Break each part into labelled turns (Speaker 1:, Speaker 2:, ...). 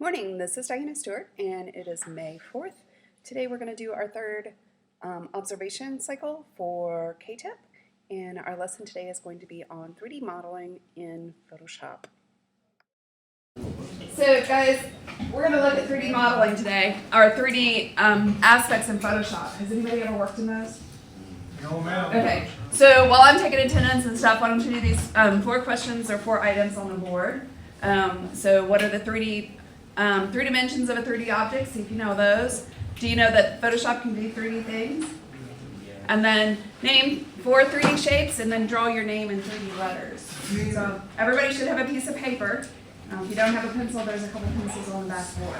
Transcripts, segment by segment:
Speaker 1: Morning, this is Diana Stewart, and it is May 4th. Today we're going to do our third observation cycle for KTIP, and our lesson today is going to be on 3D modeling in Photoshop. So guys, we're going to look at 3D modeling today, or 3D aspects in Photoshop. Has anybody ever worked in those?
Speaker 2: No, ma'am.
Speaker 1: Okay, so while I'm taking attendance and stuff, why don't you do these 4 questions or 4 items on the board. So what are the 3 dimensions of a 3D object? See if you know those. Do you know that Photoshop can do 3D things? And then name 4 3D shapes and then draw your name in 3D letters. So everybody should have a piece of paper. If you don't have a pencil, there's a couple pencils on the back board.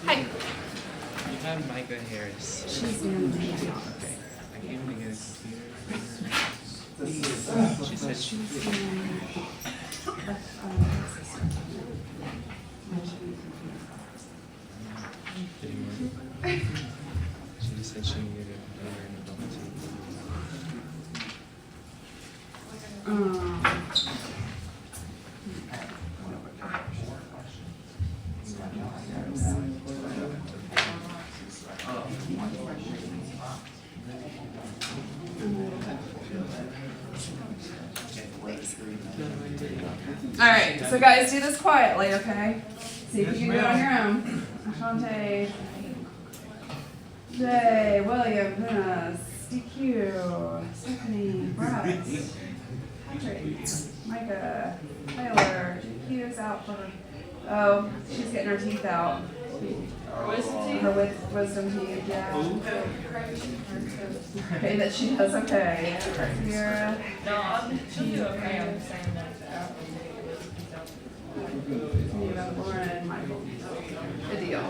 Speaker 1: Hi.
Speaker 3: You have Micah Harris.
Speaker 1: She's doing the
Speaker 3: Okay. I came to get a computer. She said she She just said she needed a computer and a bubble tea.
Speaker 1: Alright, so guys, do this quietly, okay? See if you can do it on your own. Ashante, Jay, William, Venus, DQ, Stephanie, Bryce, Patrick, Micah, Taylor, DQ's out for oh, she's getting her teeth out. Her wisdom teeth, yeah. Okay, that she does okay. Sierra.
Speaker 4: No, I'm she's okay. I'm saying that.
Speaker 1: Lauren and Michael. Good deal.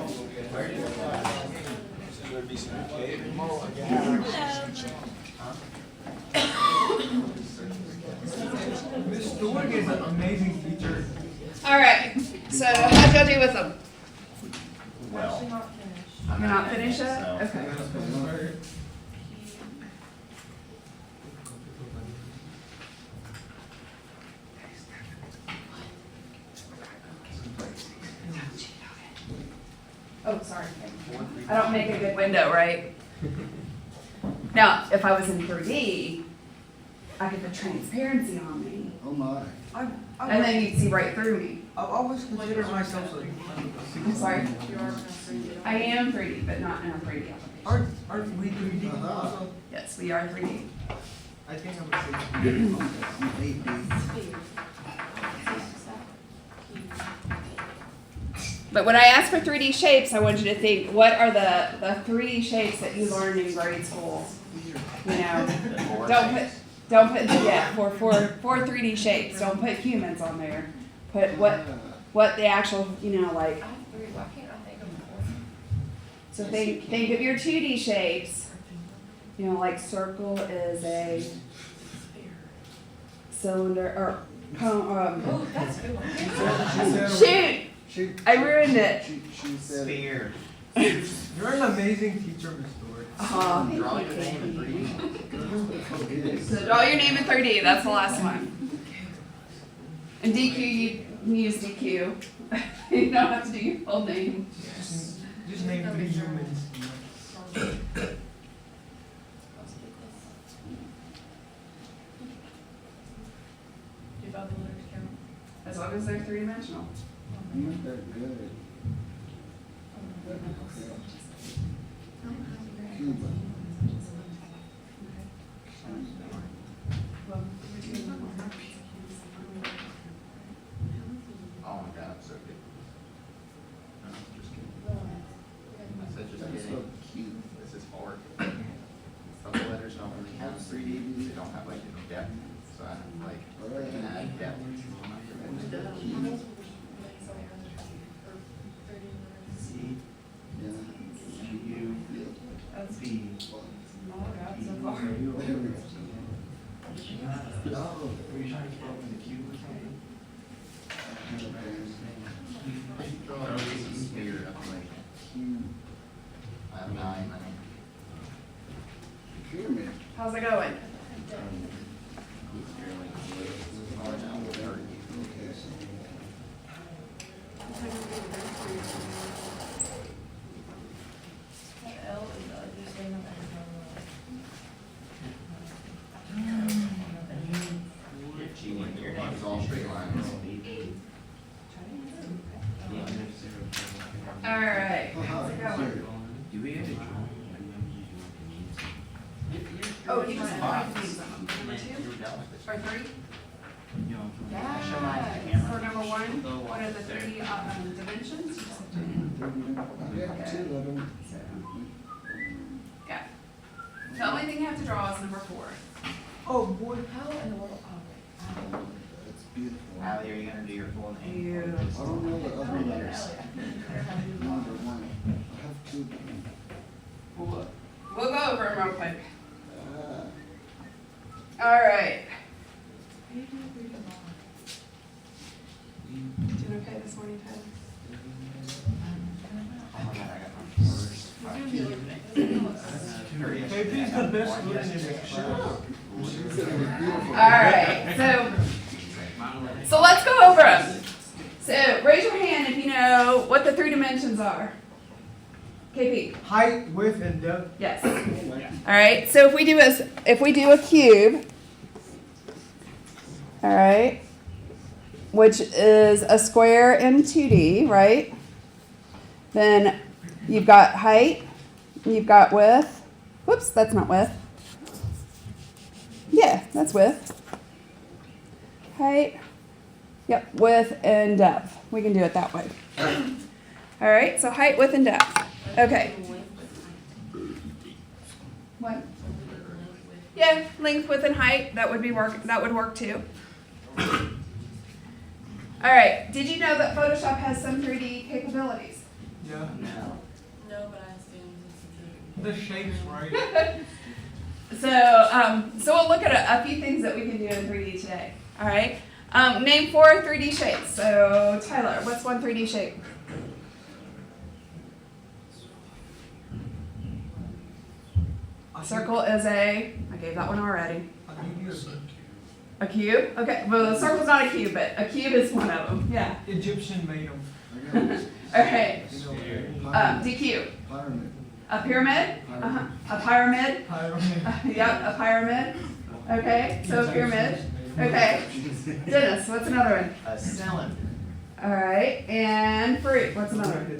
Speaker 2: Miss Stewart is an amazing teacher.
Speaker 1: Alright, so how'd y'all do with them?
Speaker 4: Well, she's not finished.
Speaker 1: You're not finished yet? Okay. Oh, sorry. I don't make a good window, right? Now, if I was in 3D, I get the transparency on me,
Speaker 5: Oh my.
Speaker 1: and then you'd see right through me.
Speaker 5: I've always considered myself a.
Speaker 1: I'm sorry.
Speaker 4: You are finished.
Speaker 1: I am 3D, but not in a 3D application.
Speaker 2: Aren't we 3D also?
Speaker 1: Yes, we are 3D.
Speaker 2: I think I'm a 6D.
Speaker 1: But when I ask for 3D shapes, I want you to think, what are the 3D shapes that you learned in grade school? You know, don't put yeah, for 3D shapes. Don't put humans on there. Put what the actual, you know, like.
Speaker 4: I have 3. Why can't I think of 4?
Speaker 1: So think of your 2D shapes. You know, like circle is a cylinder or
Speaker 4: Oh, that's a good one.
Speaker 1: shoot! I ruined it.
Speaker 5: She said.
Speaker 2: Sphere. You're an amazing teacher, Miss Stewart.
Speaker 1: Oh, thank
Speaker 5: Draw
Speaker 1: you,
Speaker 5: your name in
Speaker 1: Katie. So draw your name in 3D. That's the last one. And DQ, you use DQ. You don't have to do your full name.
Speaker 2: Just name 3 humans.
Speaker 4: Do bubble letters count?
Speaker 1: As long as they're 3-dimensional.
Speaker 5: You're not that good. Cuba.
Speaker 6: Oh my god, I'm so good. No, just kidding. I said just
Speaker 5: That's
Speaker 6: kidding.
Speaker 5: so cute.
Speaker 6: This is hard. Some letters don't really have 3D, they don't have like any depth. So I like can add depth. C,
Speaker 5: Yeah.
Speaker 6: U, V.
Speaker 4: Oh my God, so far.
Speaker 6: Were you trying to keep up with the cube or something? Draw a sphere of like
Speaker 5: Cute.
Speaker 6: 9, I think.
Speaker 5: Pyramid.
Speaker 1: How's it going?
Speaker 5: Okay.
Speaker 1: three dimensions? You just have to-
Speaker 5: Yeah, two of them.
Speaker 1: So, yeah. The only thing you have to draw is number 4.
Speaker 2: Oh, boy.
Speaker 4: How in the world, oh, wait.
Speaker 5: That's beautiful.
Speaker 6: Allie, are you gonna do your full name?
Speaker 1: Beautiful.
Speaker 5: I don't know the
Speaker 4: I
Speaker 5: other
Speaker 4: don't know
Speaker 5: letters.
Speaker 4: Elliot.
Speaker 5: Number one. I have two.
Speaker 1: We'll go over them real quick.
Speaker 5: Ah.
Speaker 1: All right. Doing okay this morning, Ted?
Speaker 6: Oh my god, I got my first.
Speaker 2: KP's the best student in the show.
Speaker 5: She said it was beautiful.
Speaker 1: All right. So let's go over them. So raise your hand if you know what the 3 dimensions are. KP.
Speaker 2: Height, width, and depth.
Speaker 1: Yes.
Speaker 5: Oh, my.
Speaker 1: All right. So if we do a cube, all right, which is a square in 2D, right? Then you've got height, you've got width. Whoops, that's not width. Yeah, that's width. Height, yep, width and depth. We can do it that way. All right, so height, width, and depth. Okay. What? Yeah, length, width, and height. That would work too. All right. Did you know that Photoshop has some 3D capabilities?
Speaker 2: Yeah.
Speaker 6: No.
Speaker 4: No, but I stand.
Speaker 2: The shapes, right?
Speaker 1: So we'll look at a few things that we can do in 3D today. All right. Name 4 3D shapes. So Tyler, what's one 3D shape? Circle is I gave that one already. A cube? Okay. Well, the circle's not a cube, but a cube is one of them. Yeah.
Speaker 2: Egyptian made them.
Speaker 5: I got it.
Speaker 1: All right.
Speaker 5: Pyramid.
Speaker 1: DQ.
Speaker 5: Pyramid.
Speaker 1: A pyramid? Uh-huh. A pyramid?
Speaker 2: Pyramid.
Speaker 1: Yep, a pyramid. Okay, so a pyramid. Okay. Dennis, what's another one?
Speaker 6: A cylinder.
Speaker 1: All right, and Farouk, what's another one?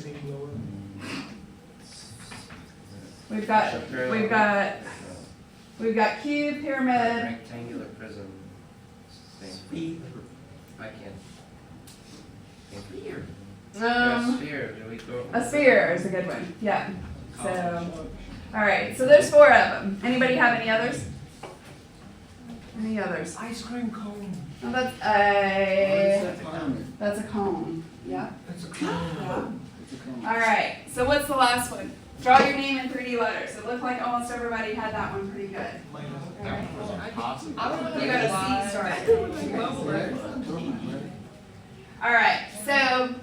Speaker 1: We've got cube, pyramid.
Speaker 3: Rectangular prism thing. I can't. Sphere. Sphere. Do we go?
Speaker 1: A sphere is a good one. Yeah. So, all right. So there's 4 of them. Anybody have any others? Any others?
Speaker 2: Ice cream cone.
Speaker 1: Oh, that's
Speaker 5: Pyramid.
Speaker 1: a cone. Yeah.
Speaker 2: That's a cone.
Speaker 1: Yeah.
Speaker 5: It's a cone.
Speaker 1: All right. So what's the last one? Draw your name in 3D letters. It looked like almost everybody had that one pretty good. All right.
Speaker 6: That was impossible.
Speaker 4: I don't know.
Speaker 1: You got a C started. All right. So,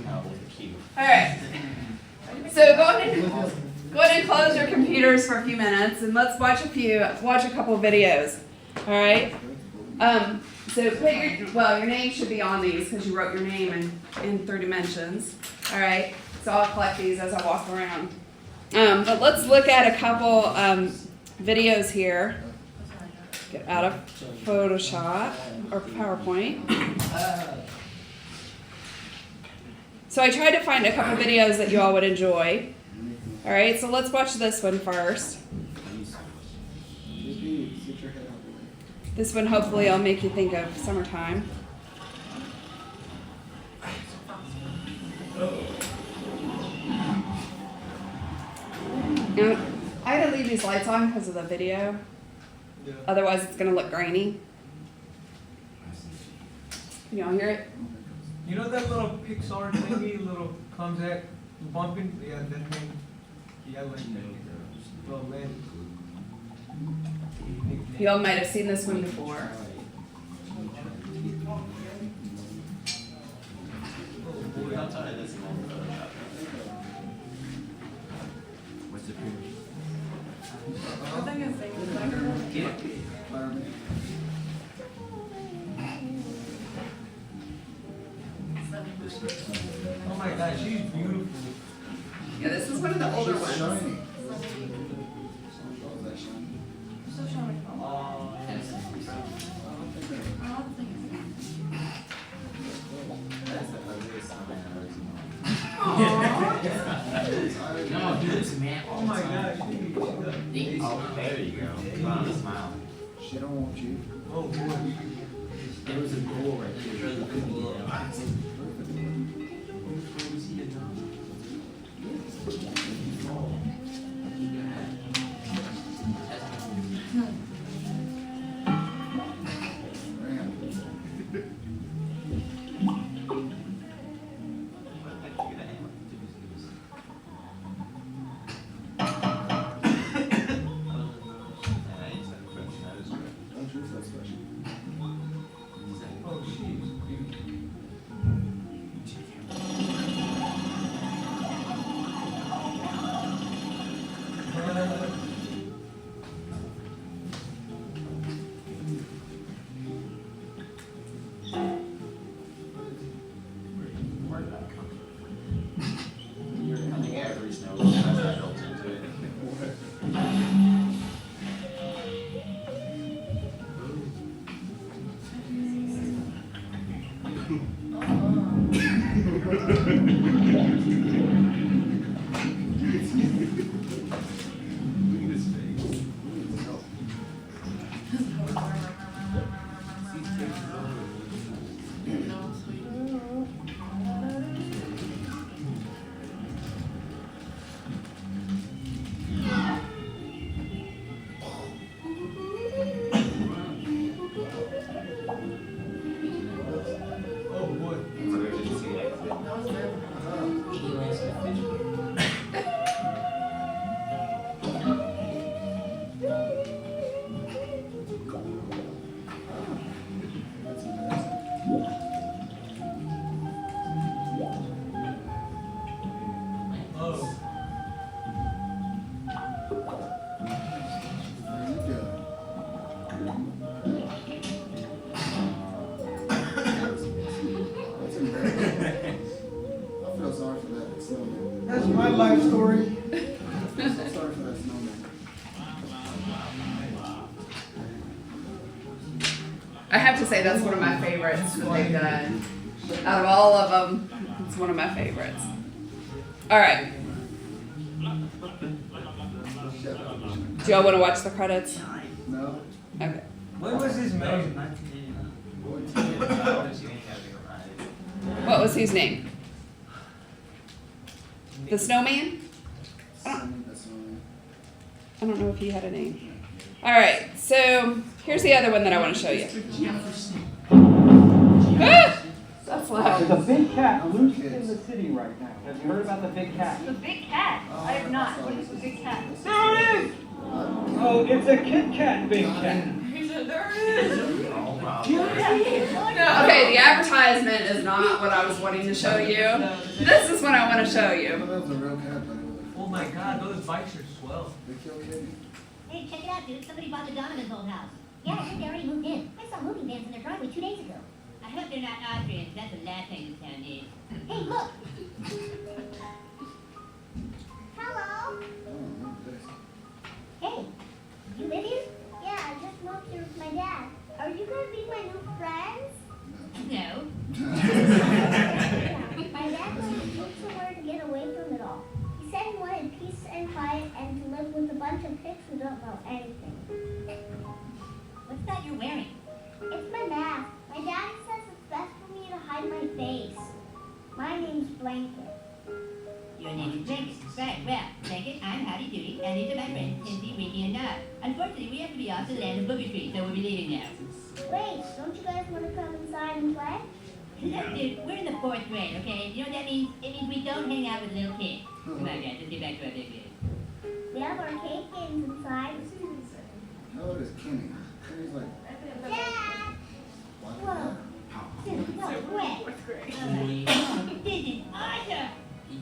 Speaker 6: No, with a cube.
Speaker 1: all right. So go ahead and close your computers for a few minutes, and let's watch a couple of videos. All right. So your name should be on these because you wrote your name in 3 dimensions. All right. So I'll collect these as I walk around. But let's look at a couple videos here. Get out of Photoshop or PowerPoint. So I tried to find a couple videos that you all would enjoy. All right, so let's watch this one first.
Speaker 5: JP, sit your head out the way.
Speaker 1: This one hopefully will make you think of summertime. Now, I had to leave these lights on because of the video.
Speaker 2: Yeah.
Speaker 1: Otherwise, it's going to look grainy. Can y'all hear it?
Speaker 2: You know that little Pixar thingy, little contact bumping? Yeah, that thing. Yeah, like that. Little LED.
Speaker 1: Y'all might have seen this one before.
Speaker 6: Outside this one. What's the pyramid?
Speaker 4: I think it's like
Speaker 5: Pyramid.
Speaker 2: Oh my God, she's beautiful.
Speaker 1: Yeah, this is one of the older
Speaker 5: She's
Speaker 1: ones.
Speaker 5: shiny. Oh, that shiny.
Speaker 4: so showing.
Speaker 6: That's the ugliest sign I've ever seen.
Speaker 1: Aww.
Speaker 6: No, dude, it's man.
Speaker 2: Oh my God, she
Speaker 6: Oh, there you go. Put on a smile.
Speaker 5: She don't want you.
Speaker 2: Oh boy.
Speaker 6: There was a goal right there.
Speaker 5: Don't choose that special.
Speaker 2: Oh, jeez.
Speaker 6: Where did that come from? You're coming every snow, has that built into it. Look at his face.
Speaker 4: No, sweet.
Speaker 2: Oh, boy.
Speaker 6: So we didn't see it.
Speaker 4: That was good.
Speaker 5: That's embarrassing.
Speaker 2: Oh.
Speaker 5: There you go. That's embarrassing. I feel sorry for that snowman.
Speaker 2: That's my life story.
Speaker 5: I'm so sorry for that snowman.
Speaker 1: I have to say that's one of my favorites that they've done. Out of all of them, it's one of my favorites. All right.
Speaker 5: Shut up.
Speaker 1: Do y'all want to watch the credits?
Speaker 5: No?
Speaker 1: Okay.
Speaker 2: When was this made?
Speaker 1: What was his name? The Snowman?
Speaker 5: That snowman.
Speaker 1: I don't know if he had a name. All right. So here's the other one that I want to show you. Ah! That's
Speaker 7: There's
Speaker 1: loud.
Speaker 7: a big cat loose in the city right now. Have you heard about the big cat?
Speaker 8: The big cat? I have not. What is the big cat?
Speaker 7: There it is! Oh, it's a Kit Kat big cat.
Speaker 4: He said, there it is.
Speaker 1: Okay, the advertisement is not what I was wanting to show you. This is what I want to show
Speaker 5: I
Speaker 1: you.
Speaker 5: thought that was a real cat, by the way.
Speaker 2: Oh my god, those bikes are swell.
Speaker 5: They kill Kitty.
Speaker 8: Hey, check it out, dude. Somebody bought the Donovan's old house. Yeah, I think they already moved in. I saw moving vans in their driveway 2 days ago. I hope they're not Austrians. That's the last thing this town needs. Hey, look! Hello?
Speaker 5: Oh, look at this.
Speaker 8: Hey, you live here? Yeah, I just moved here with my dad. Are you gonna be my new friends? No. My dad wanted to move somewhere to get away from it all. He said he wanted peace and quiet and to live with a bunch of pigs who don't know anything. What's that you're wearing? It's my mask. My dad says it's best for me to hide my face. My name's Blanket. Your name is Blanket. Right, well, Blanket, I'm Howdy Doody, and these are my friends, Tinsy, Winky, and Nod. Unfortunately, we have to be off to the land of Boogie Street, so we'll be leaving now. Wait, don't you guys want to come inside and play? Look, dude, we're in the 4th grade, okay? You know what that means? It means we don't hang out with little kids. Come on, guys, let's get back to our big game. We have arcade games inside.
Speaker 5: How old is Kenny? Kenny's like,
Speaker 8: Dad!
Speaker 5: what?
Speaker 8: Whoa. Dude, no way. This is awesome!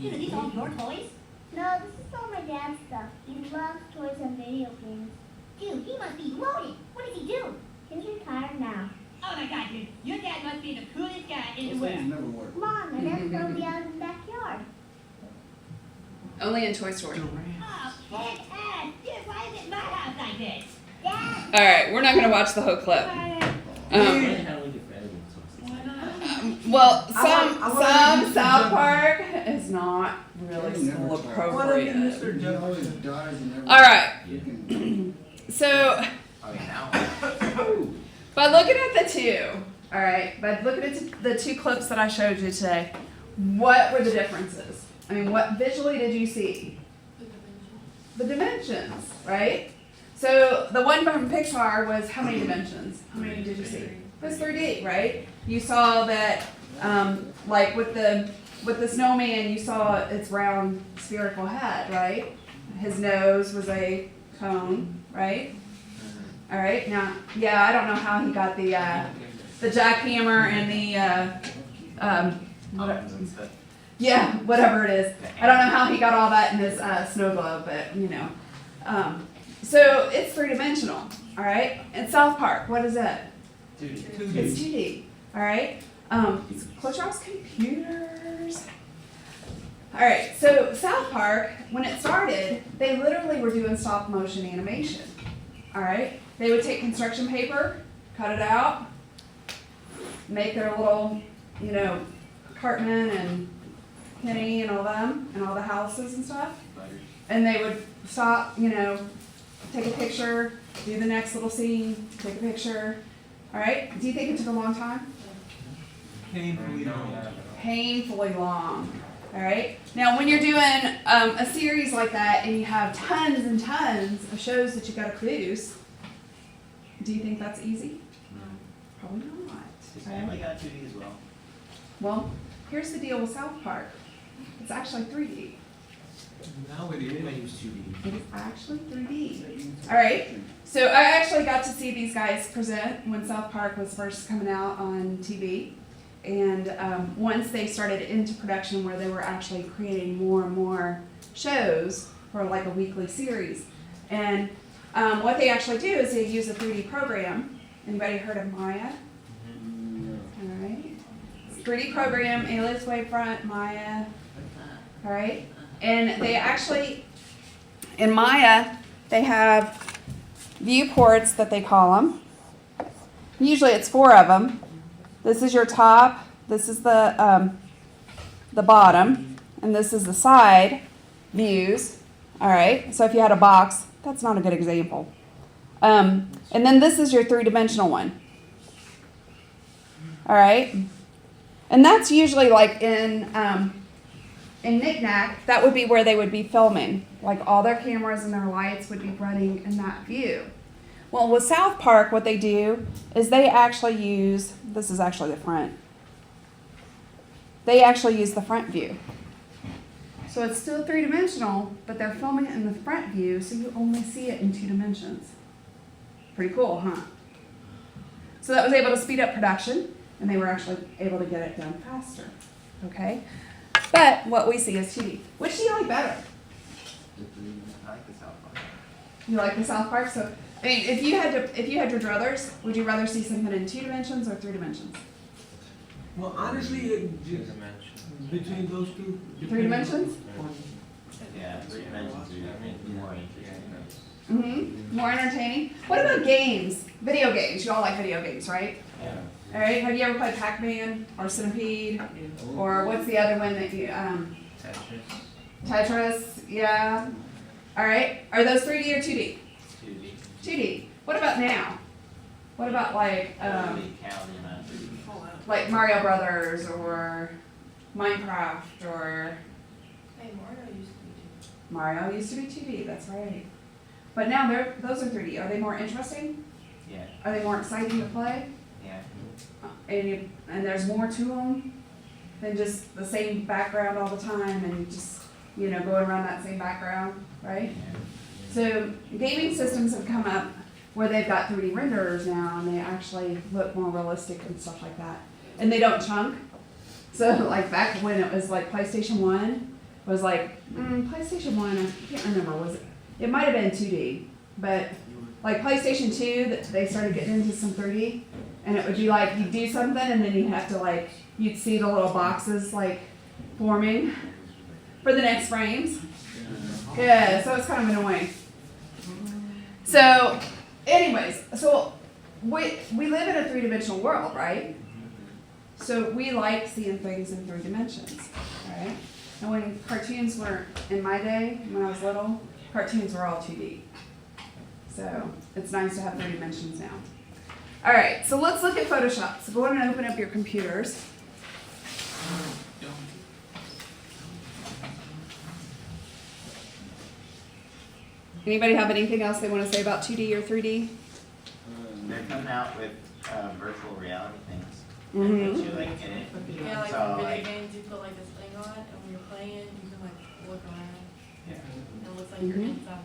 Speaker 8: Dude, are these all your toys? No, this is all my dad's stuff. He loves toys and video games. Dude, he must be loaded. What does he do? He's retired now. Oh my god, dude. Your dad must be the coolest guy in the
Speaker 5: Those things
Speaker 8: world.
Speaker 5: never work.
Speaker 8: Mom, and that's probably out in the backyard.
Speaker 1: Only in Toy Story.
Speaker 8: Oh, kick-ass! Dude, why is it my house like this? Dad!
Speaker 1: All right, we're not going to watch the whole clip. Well, some South Park is not really
Speaker 5: Kenny never
Speaker 1: school
Speaker 5: talks.
Speaker 2: What up,
Speaker 1: appropriate.
Speaker 2: Mr.
Speaker 5: He always dies and everything.
Speaker 1: All right,
Speaker 5: You can,
Speaker 1: so
Speaker 6: Oh, yeah, now.
Speaker 1: by looking at the two, All right, but look at the two clips that I showed you today. What were the differences? I mean, what visually did you see? The dimensions, right? So the one from Pixar was how many dimensions? How many did you see? It was 3D, right? You saw that, like with the snowman, you saw its round spherical head, right? His nose was a cone, right? All right. Now, yeah, I don't know how he got the jackhammer and the yeah, whatever it is. I don't know how he got all that in his snow globe, but you know. So it's three-dimensional, all right? And South Park, what is it?
Speaker 2: 2D.
Speaker 1: It's 2D, all right? Close your eyes, computers. All right, so South Park, when it started, they literally were doing stop motion animation, all right? They would take construction paper, cut it out, make their little, you know, Cartman and Kenny and all them, and all the houses and stuff. And they would stop, you know, take a picture, do the next little scene, take a picture. All right? Do you think it took a long time?
Speaker 2: Painfully long.
Speaker 1: Painfully long. All right? Now, when you're doing a series like that and you have tons and tons of shows that you got to produce, do you think that's easy? Probably not.
Speaker 6: Family got 2D as well.
Speaker 1: Well, here's the deal with South Park. It's actually 3D.
Speaker 2: Now it is.
Speaker 1: It is actually 3D. All right. So I actually got to see these guys present when South Park was first coming out on TV. And once they started into production where they were actually creating more and more shows for like a weekly series. And what they actually do is they use a 3D program. Anybody heard of Maya? All right. 3D program, alias wavefront, Maya. All right. And they actually, in Maya, they have viewports that they call them. Usually it's 4 of them. This is your top, this is the bottom, and this is the side views. All right, so if you had a box, that's not a good example. And then this is your 3-dimensional one. All right, and that's usually like in Knick-Knack, that would be where they would be filming. Like all their cameras and their lights would be running in that view. Well, with South Park, what they do is they actually use, this is actually the front. They actually use the front view. So it's still 3-dimensional, but they're filming it in the front view, so you only see it in 2 dimensions. Pretty cool, huh? So that was able to speed up production, and they were actually able to get it done faster. Okay? But what we see is 2D. Which do you like better?
Speaker 6: I like the South Park.
Speaker 1: You like the South Park? So, I mean, if you had your druthers, would you rather see something in 2 dimensions or 3 dimensions?
Speaker 2: Well, honestly, it just, between those two.
Speaker 1: 3 dimensions?
Speaker 6: Yeah, 3 dimensions are more interesting.
Speaker 1: Mm-hmm. More entertaining. What about games? Video games. You all like video games, right?
Speaker 6: Yeah.
Speaker 1: All right. Have you ever played Pac-Man or Centipede? Or what's the other one that you Tetris? Yeah. All right. Are those 3D or 2D?
Speaker 6: 2D.
Speaker 1: 2D. What about now? What about like like Mario Brothers or Minecraft or
Speaker 4: Hey, Mario used to be
Speaker 1: Mario used to be 2D. That's right. But now those are 3D. Are they more interesting?
Speaker 6: Yeah.
Speaker 1: Are they more exciting to play?
Speaker 6: Yeah.
Speaker 1: And there's more to them than just the same background all the time and just, you know, going around that same background, right? So gaming systems have come up where they've got 3D renderers now and they actually look more realistic and stuff like that. And they don't chunk. So like back when it was like PlayStation 1 was like, PlayStation 1, I can't remember, it might have been 2D, but like PlayStation 2, they started getting into some 3D. And it would be like, you'd do something and then you'd have to like, you'd see the little boxes like forming for the next frames. Yeah, so it's kind of annoying. So, anyways, so we live in a 3-dimensional world, right? So we like seeing things in 3 dimensions, right? And when cartoons were, in my day, when I was little, cartoons were all 2D. So it's nice to have 3 dimensions now. All right, so let's look at Photoshop. So go ahead and open up your computers. Anybody have anything else they want to say about 2D or 3D?
Speaker 6: They're coming out with virtual reality things.
Speaker 1: Mhm.
Speaker 6: That you like in it.
Speaker 4: Yeah, like
Speaker 6: So,
Speaker 4: for video
Speaker 6: like,
Speaker 4: games, you put like this thing on, and when you're playing, you can like look around,
Speaker 6: yeah.
Speaker 4: and it looks like you're
Speaker 1: Mhm.
Speaker 4: inside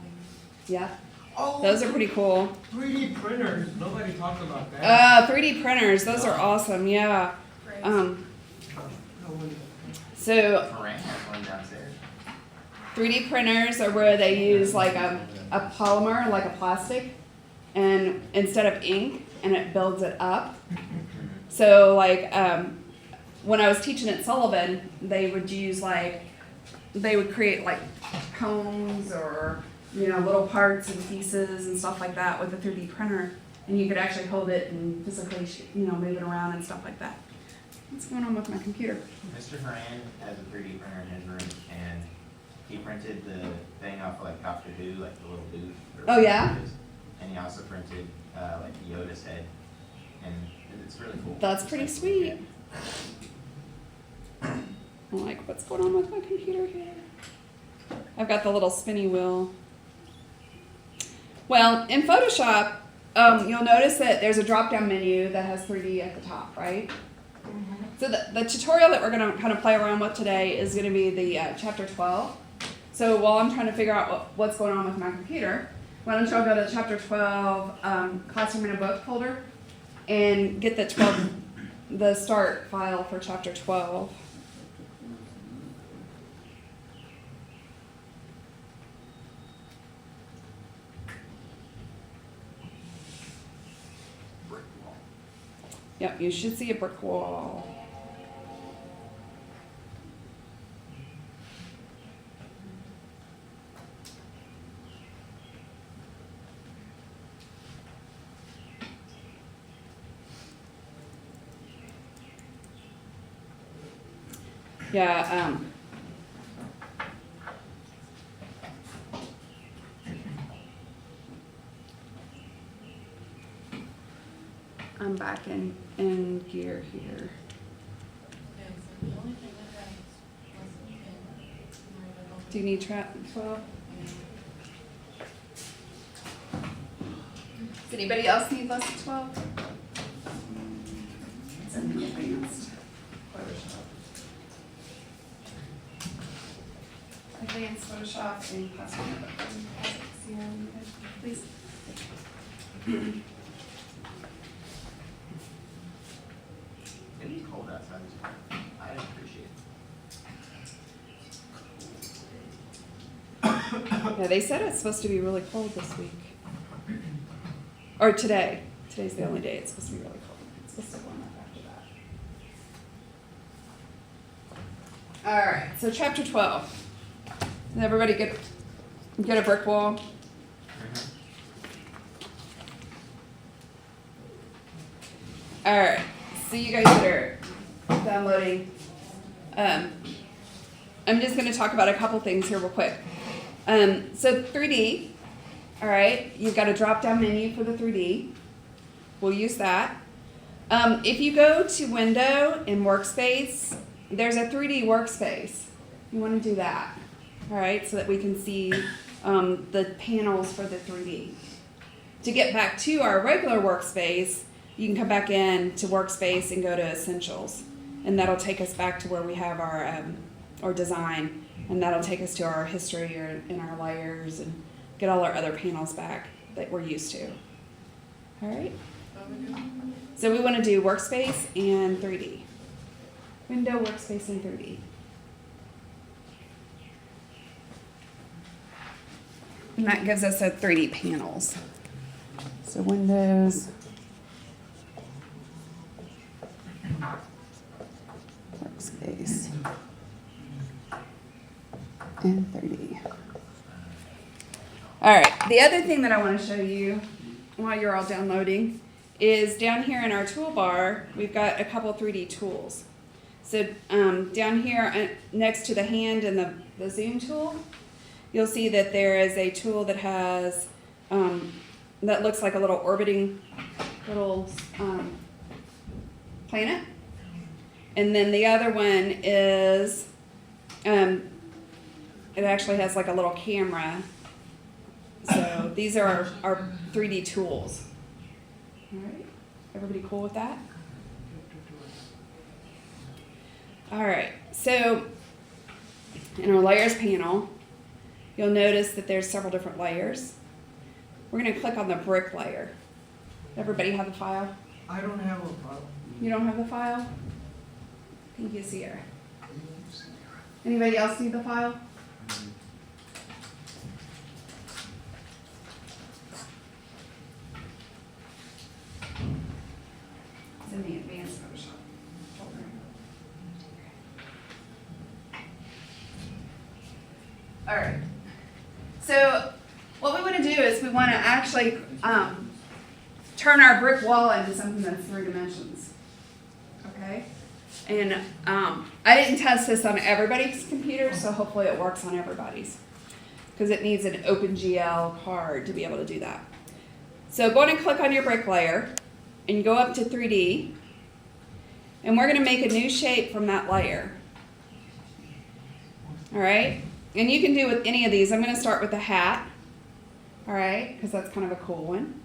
Speaker 4: the
Speaker 1: Yeah,
Speaker 2: Oh,
Speaker 1: those are pretty cool.
Speaker 2: 3D printers, nobody talked about that.
Speaker 1: 3D printers, those are awesome. Yeah.
Speaker 4: Great.
Speaker 1: So
Speaker 6: Moran has one downstairs.
Speaker 1: 3D printers are where they use like a polymer, like a plastic, and instead of ink, and it builds it up. So like when I was teaching at Sullivan, they would use they would create like cones or little parts and pieces and stuff like that with a 3D printer, and you could actually hold it and physically move it around and stuff like that. What's going on with my computer?
Speaker 6: Mr. Horan has a 3D printer in his room, and he printed the thing off of like Doctor Who, like the little dude.
Speaker 1: Oh, yeah?
Speaker 6: And he also printed like Yoda's head, and it's really cool.
Speaker 1: That's pretty sweet. I'm like, what's going on with my computer here? I've got the little spinny wheel. Well, in Photoshop, you'll notice that there's a drop-down menu that has 3D at the top, right? So the tutorial that we're going to kind of play around with today is going to be the chapter 12. So while I'm trying to figure out what's going on with my computer, why don't y'all go to chapter 12, classroom in a book folder, and get the start file for chapter 12.
Speaker 6: Brick wall.
Speaker 1: Yep, you should see a brick wall. Yeah, I'm back in gear here.
Speaker 4: Okay, so the only thing that has less than 10.
Speaker 1: Do you need trap 12? Does anybody else need less than 12? It's in the advanced Photoshop. Advanced Photoshop and classroom. Please.
Speaker 6: It's cold outside. I appreciate it.
Speaker 1: Yeah, they said it's supposed to be really cold this week. Or today. Today's the only day it's supposed to be really cold. It's supposed to go up after that. All right, so chapter 12. Did everybody get a brick wall? All right, so you guys that are downloading, I'm just going to talk about a couple things here real quick. So 3D, all right, you've got a drop-down menu for the 3D. We'll use that. If you go to Window and Workspace, there's a 3D workspace. You want to do that, all right, so that we can see the panels for the 3D. To get back to our regular workspace, you can come back in to Workspace and go to Essentials, and that'll take us back to where we have our design, and that'll take us to our history and our layers and get all our other panels back that we're used to. All right? So we want to do Workspace and 3D. Window, Workspace, and 3D. And that gives us a 3D panels. So Windows, Workspace, and 3D. All right, the other thing that I want to show you while you're all downloading is down here in our toolbar, we've got a couple 3D tools. So down here next to the hand and the zoom tool, you'll see that there is a tool that has, that looks like a little orbiting little planet. And then the other one is, it actually has like a little camera. So these are our 3D tools. All right, everybody cool with that? All right, so in our layers panel, you'll notice that there's several different layers. We're gonna click on the brick layer. Everybody have the file?
Speaker 2: I don't have a file.
Speaker 1: You don't have the file? Thank you, Sierra. Anybody else need the file? It's in the advanced Photoshop folder. All right. So what we want to do is we want to actually turn our brick wall into something that's 3 dimensions. Okay? And I didn't test this on everybody's computer, so hopefully it works on everybody's. Because it needs an OpenGL card to be able to do that. So go ahead and click on your brick layer and go up to 3D. And we're going to make a new shape from that layer. All right? And you can do with any of these. I'm going to start with the hat. All right? Because that's kind of a cool one.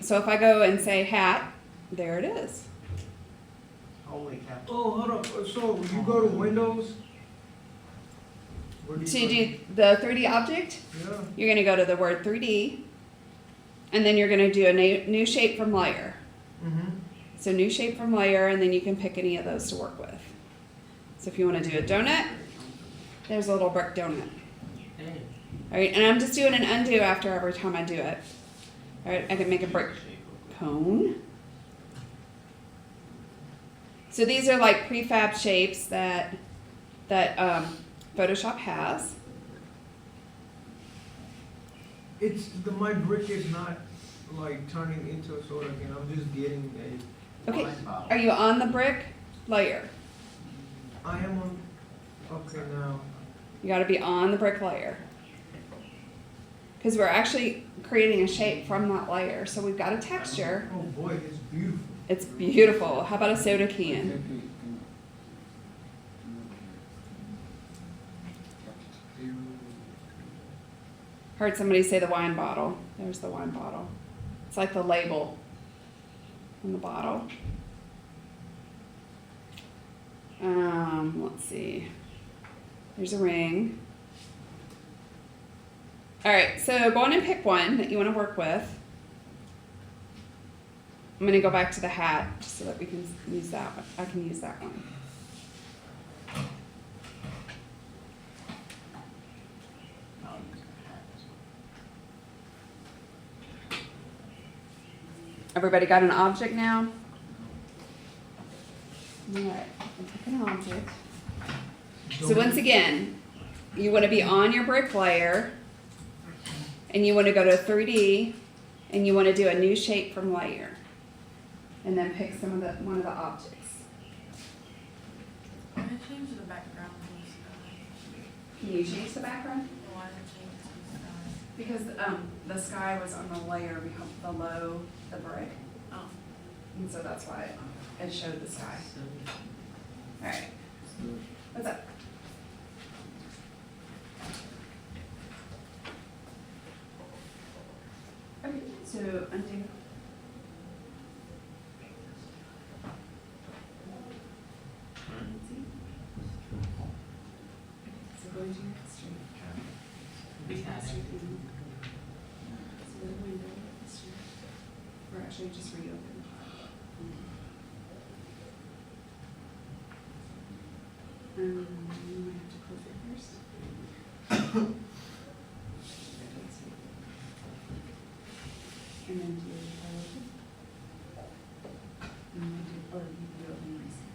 Speaker 1: So if I go and say hat, there it is.
Speaker 6: Holy cow.
Speaker 2: Oh, hold up. So you go to Windows? Where do
Speaker 1: To
Speaker 2: you
Speaker 1: do the 3D object,
Speaker 2: go? Yeah.
Speaker 1: you're going to go to the word 3D. And then you're going to do a new shape from layer.
Speaker 2: Mm-hmm.
Speaker 1: So new shape from layer, and then you can pick any of those to work with. So if you want to do a donut, there's a little brick donut. All right, and I'm just doing an undo after every time I do it. All right, I can make a brick cone. So these are like prefab shapes that Photoshop has.
Speaker 2: My brick is not like turning into a sort of, I'm just getting
Speaker 1: Okay,
Speaker 6: Wine bottle.
Speaker 1: are you on the brick layer?
Speaker 2: I am on, okay now.
Speaker 1: You got to be on the brick layer. Because we're actually creating a shape from that layer. So we've got a texture.
Speaker 2: Oh boy, it's beautiful.
Speaker 1: It's beautiful. How about a soda can? Heard somebody say the wine bottle. There's the wine bottle. It's like the label on the bottle. Let's see. There's a ring. All right, so go on and pick one that you want to work with. I'm going to go back to the hat just so that we can use that one. I can use that one. Everybody got an object now? All right, I'll pick an object. So once again, you want to be on your brick layer, and you want to go to 3D, and you want to do a new shape from layer, and then pick one of the objects.
Speaker 4: Can I change the background to the sky?
Speaker 1: Can you change the background?
Speaker 4: Why did I change it to the sky?
Speaker 1: Because the sky was on the layer below the brick,
Speaker 4: Oh.
Speaker 1: and so that's why it showed the sky. All right, what's up? Okay, so undo. So go to your history. History thing. So go to window, history. Or actually just reopen. You might have to close it first. And then do file open. And then do, or you can do open reset.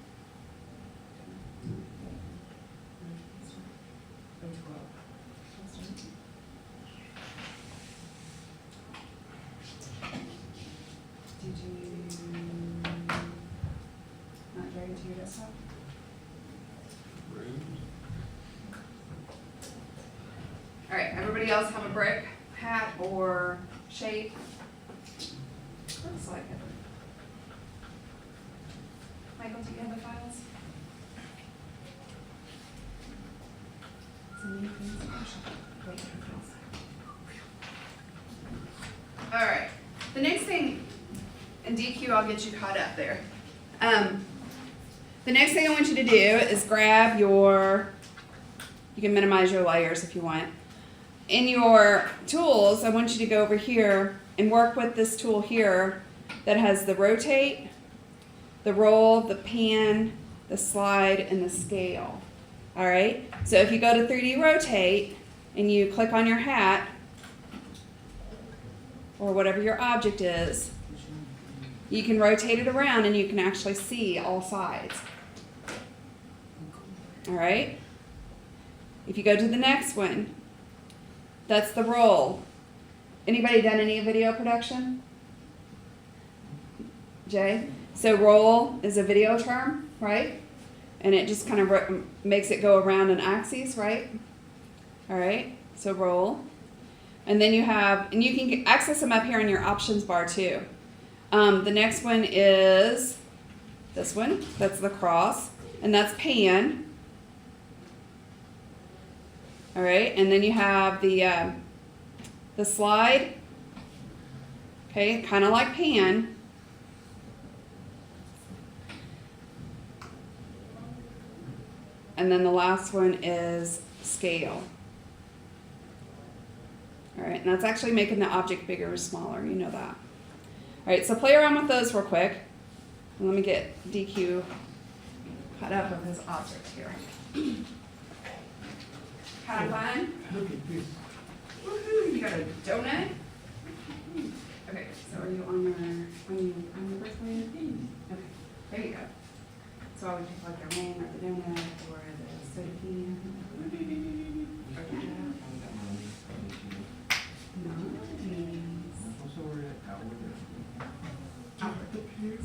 Speaker 1: Go 12. Did you not drag it to your desktop? All right, everybody else have a brick, hat, or shape? Looks like it. Michael, do you have the files? It's a new thing. Wait, all right. The next thing, and DQ, I'll get you caught up there. The next thing I want you to do is grab your, you can minimize your layers if you want. In your tools, I want you to go over here and work with this tool here that has the rotate, the roll, the pan, the slide, and the scale. All right? So if you go to 3D rotate and you click on your hat, or whatever your object is, you can rotate it around and you can actually see all sides. All right? If you go to the next one, that's the roll. Anybody done any video production? Jay? So roll is a video term, right? And it just kind of makes it go around an axis, right? All right? So roll. And then you have, and you can access them up here in your options bar too. The next one is this one. That's the cross. And that's pan. All right, and then you have the slide. Okay, kind of like pan. And then the last one is scale. All right, and that's actually making the object bigger or smaller. You know that. All right, so play around with those real quick. And let me get DQ caught up with his object here. Kind of fun?
Speaker 2: Look at this.
Speaker 1: Woohoo, you got a donut? Okay, so are you on your birth plan? Okay, there you go. So I would take like your wing or the donut or the soda can.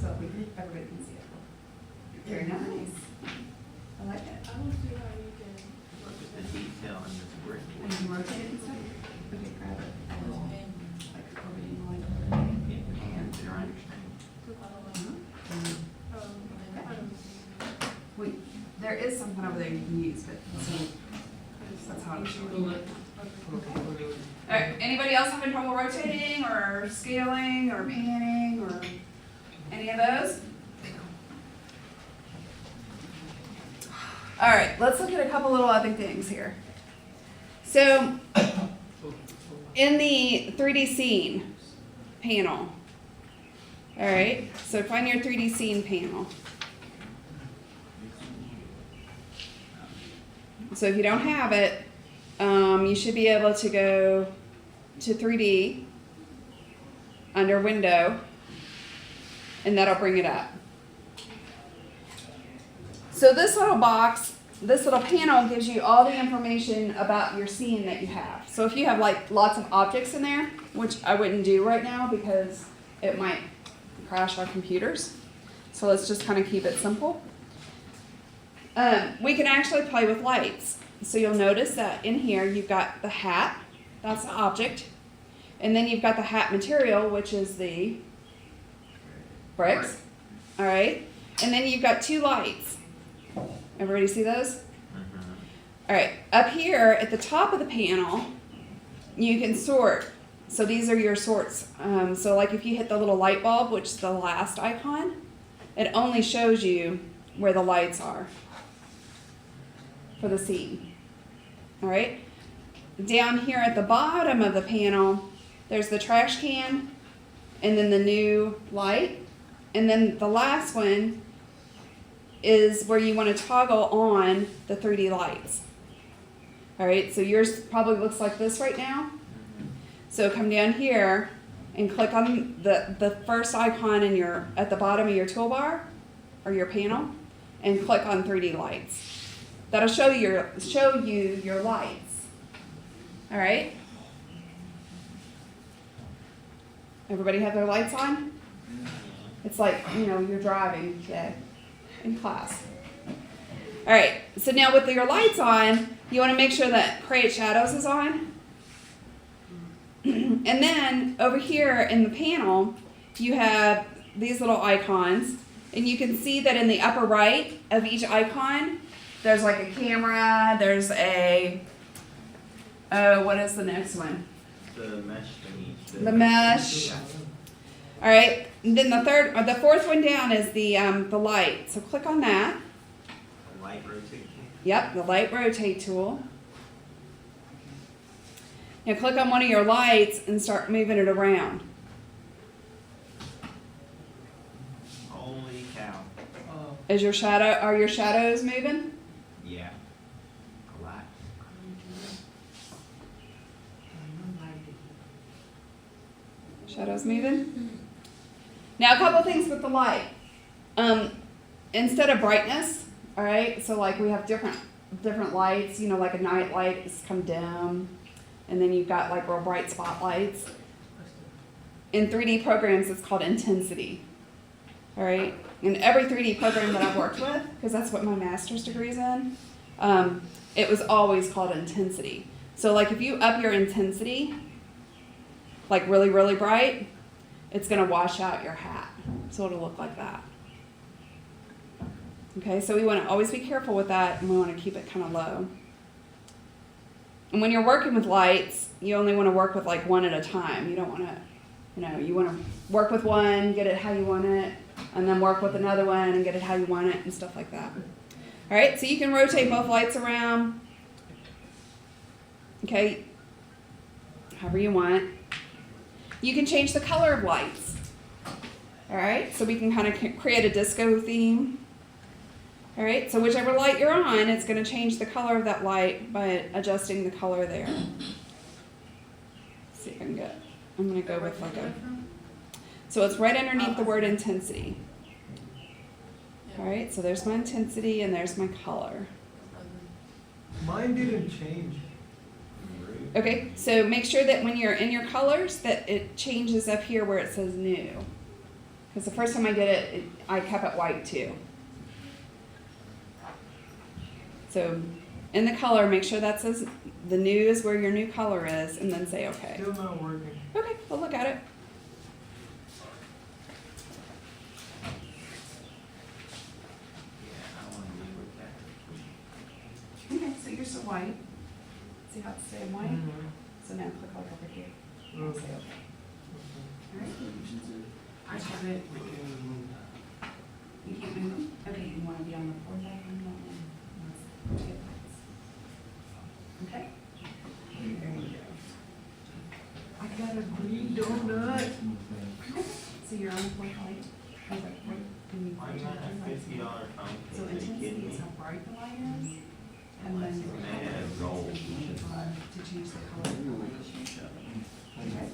Speaker 1: So everybody can see it. Very nice. I like it.
Speaker 4: I want to see how you can work with
Speaker 6: The detail in this brick.
Speaker 1: And you rotate it and stuff? Okay, grab it.
Speaker 4: this pen.
Speaker 1: Like orbiting like
Speaker 6: And they're understanding.
Speaker 4: I don't like, I don't
Speaker 1: Wait, there is something over there you can use, but that's how I'm showing it. Alright, anybody else having trouble rotating or scaling or panning or any of those? Alright, let's look at a couple little other things here. So, in the 3D scene panel, alright, so find your 3D scene panel. So if you don't have it, you should be able to go to 3D under Window, and that'll bring it up. So this little box, this little panel gives you all the information about your scene that you have. So if you have like lots of objects in there, which I wouldn't do right now because it might crash our computers. So let's just kind of keep it simple. We can actually play with lights. So you'll notice that in here you've got the hat, that's the object, and then you've got the hat material, which is the bricks, all right? And then you've got two lights. Everybody see those? All right, up here at the top of the panel, you can sort. So these are your sorts. So like if you hit the little light bulb, which is the last icon, it only shows you where the lights are for the scene. All right. Down here at the bottom of the panel, there's the trash can, and then the new light, and then the last one is where you want to toggle on the 3D lights. All right. So yours probably looks like this right now. So come down here and click on the first icon in at the bottom of your toolbar or your panel, and click on 3D lights. That'll show you your lights. All right. Everybody have their lights on? It's like, you're driving today in class. All right. So now with your lights on, you want to make sure that Create Shadows is on. And then over here in the panel, you have these little icons. And you can see that in the upper right of each icon, there's like a camera, there's a, oh, what is the next one?
Speaker 6: The mesh thingy.
Speaker 1: The mesh. All right, and then the fourth one down is the light. So click on that.
Speaker 6: Light rotate.
Speaker 1: Yep, the light rotate tool. Now click on one of your lights and start moving it around.
Speaker 6: Holy cow.
Speaker 1: Are your shadows moving?
Speaker 6: Yeah. A lot.
Speaker 1: Shadows moving? Now a couple things with the light. Instead of brightness, all right, so like we have different lights, you know, like a night light is come dim, and then you've got like real bright spotlights. In 3D programs, it's called intensity, all right? In every 3D program that I've worked with, because that's what my master's degree is in, it was always called intensity. So like if you up your intensity, like really, really bright, it's gonna wash out your hat. So it'll look like that. Okay, so we wanna always be careful with that, and we wanna keep it kind of low. And when you're working with lights, you only wanna work with like one at a time. You don't wanna, you wanna work with one, get it how you want it, and then work with another one and get it how you want it, and stuff like that. All right, so you can rotate both lights around, okay, however you want. You can change the color of lights. All right, so we can kind of create a disco theme. All right, so whichever light you're on, it's going to change the color of that light by adjusting the color there. Let's see if I can get, I'm going to go with like a, so it's right underneath the word intensity. All right, so there's my intensity and there's my color.
Speaker 2: Mine didn't change.
Speaker 1: Okay, so make sure that when you're in your colors that it changes up here where it says new. Because the first time I did it, I kept it white too. So in the color, make sure that says the new is where your new color is, and then say okay.
Speaker 2: Still not working.
Speaker 1: Okay, we'll look at it.
Speaker 6: Yeah, I want to leave with that.
Speaker 1: Okay, so you're still white. See how it's staying white? So now click like over here. And say okay. All right. I have it. You can't move them? Okay, you want to be on the fourth icon? Okay? There you go.
Speaker 2: I got a green donut.
Speaker 1: So you're on the fourth light? Oh, wait, can you
Speaker 6: Why not a $50 phone?
Speaker 1: So intensity is how bright the light is, and then
Speaker 6: Man, roll.
Speaker 1: to change the color of the light. Okay.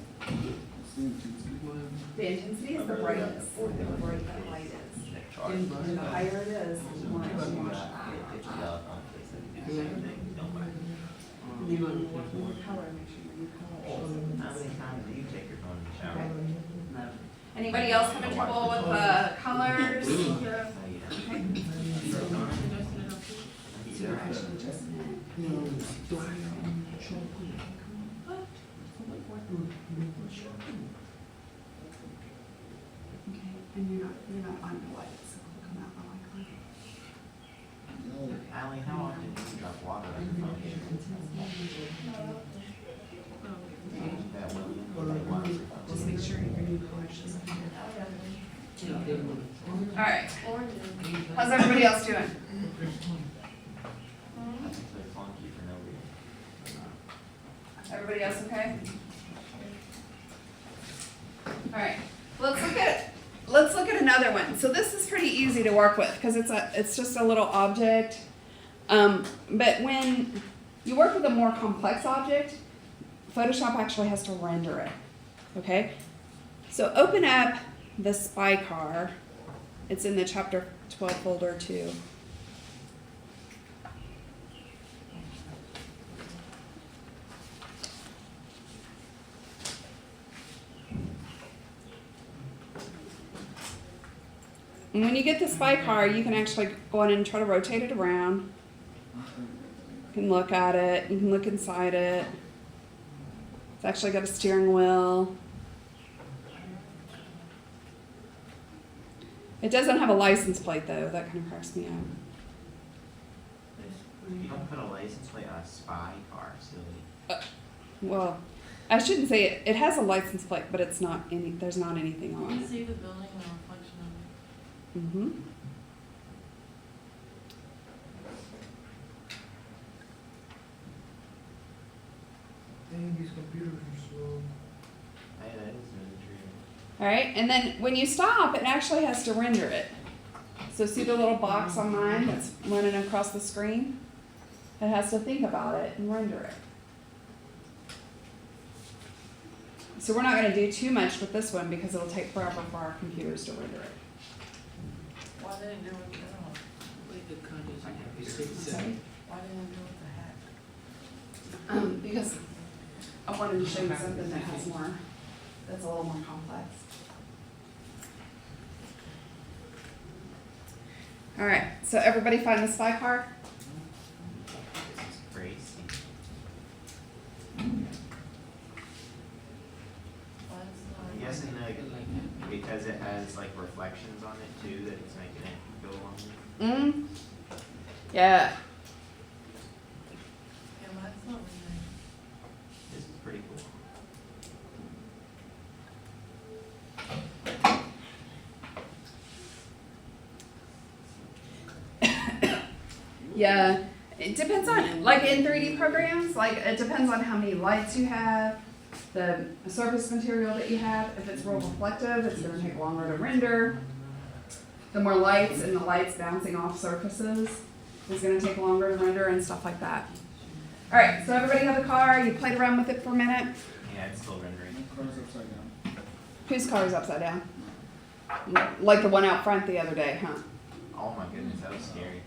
Speaker 1: The intensity is the brightness, how bright that light is. And the higher it is, the more it's going to wash out. And then when you work with color, make sure your new color is.
Speaker 6: How many times do you take your phone in the shower?
Speaker 1: Okay. Anybody else having trouble with colors? Okay. So you're actually just okay, and you're not on the light, so click on that one icon.
Speaker 6: Allie, how often do you drop water on your phone? That will.
Speaker 1: Just make sure your new color shows up here. All right. How's everybody else doing?
Speaker 6: That's so funky for no reason.
Speaker 1: Everybody else okay? All right. Let's look at another one. So this is pretty easy to work with because it's just a little object. But when you work with a more complex object, Photoshop actually has to render it. Okay? So open up the spy car. It's in the chapter 12 folder too. And when you get the spy car, you can actually go in and try to rotate it around. You can look at it. You can look inside it. It's actually got a steering wheel. It doesn't have a license plate though, that kind of cracks me up.
Speaker 6: You don't put a license plate on a spy car, silly.
Speaker 1: Well, I shouldn't say it, it has a license plate, but it's not any, there's not anything
Speaker 4: Can
Speaker 1: on
Speaker 4: you
Speaker 1: it.
Speaker 4: see the building and the reflection of it?
Speaker 1: Mm-hmm.
Speaker 2: Dang, these computers are slow.
Speaker 6: Hey, that is really true.
Speaker 1: All right, and then when you stop, it actually has to render it. So see the little box on mine that's running across the screen? It has to think about it and render it. So we're not gonna do too much with this one because it'll take forever for our computers to render it.
Speaker 4: Why didn't it do it with the other one?
Speaker 1: Sorry?
Speaker 4: Why didn't it do it with the hack?
Speaker 1: Because I wanted to show you something that has more, that's a little more complex. All right, so everybody find the spy car?
Speaker 6: This is crazy.
Speaker 4: Why is it not?
Speaker 6: I'm guessing like, because it has like reflections on it too, that it's making it go longer.
Speaker 1: Yeah.
Speaker 4: Yeah, mine's not rendering.
Speaker 6: This is pretty cool.
Speaker 1: Yeah, it depends on, like in 3D programs, like it depends on how many lights you have, the surface material that you have. If it's real reflective, it's gonna take longer to render. The more lights and the lights bouncing off surfaces is gonna take longer to render and stuff like that. All right, so everybody have a car, you played around with it for a minute.
Speaker 6: Yeah, it's still rendering.
Speaker 5: My car's upside down.
Speaker 1: Whose car is upside down? Like the one out front the other day, huh?
Speaker 6: Oh my goodness, that was scary.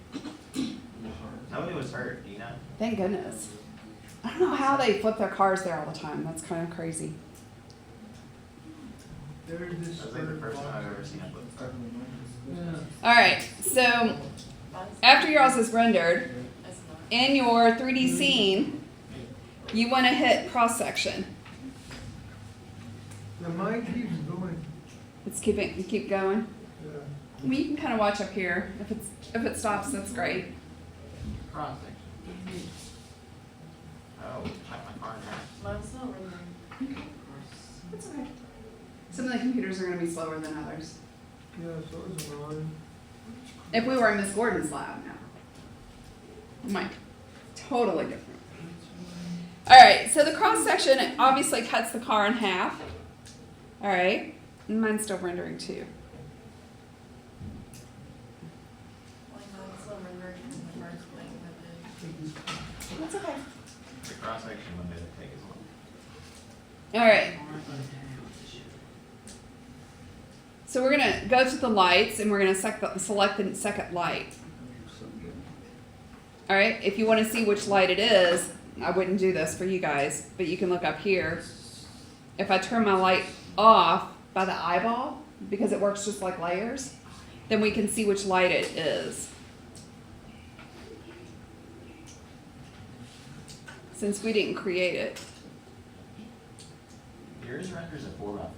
Speaker 6: Nobody was hurt, do you know?
Speaker 1: Thank goodness. I don't know how they flip their cars there all the time. That's kind of crazy.
Speaker 2: There's this.
Speaker 6: That was like the first time I've ever seen a flip car.
Speaker 2: Yeah.
Speaker 1: All right, so
Speaker 4: Mine's,
Speaker 1: after yours is rendered,
Speaker 4: it's not.
Speaker 1: in your 3D scene, you want to hit cross section.
Speaker 2: Yeah, mine keeps going.
Speaker 1: It's keep going.
Speaker 2: Yeah.
Speaker 1: I mean, you can kind of watch up here. If it stops, that's great.
Speaker 6: Cross section. Oh, shut my car in half.
Speaker 4: Mine's not rendering.
Speaker 1: That's okay. Some of the computers are going to be slower than others.
Speaker 2: Yeah, so is mine.
Speaker 1: If we were in Miss Gordon's lab now, it might be totally different. All right, so the cross section obviously cuts the car in half. All right, and mine's still rendering too.
Speaker 4: Like mine's not rendering from the first thing that
Speaker 1: That's okay.
Speaker 6: The cross section one didn't take as long.
Speaker 1: All right. So we're gonna go to the lights and we're gonna select the second light. All right, if you wanna see which light it is, I wouldn't do this for you guys, but you can look up here. If I turn my light off by the eyeball, because it works just like layers, then we can see which light it is. Since we didn't create it.
Speaker 6: Yours renders a 4x4.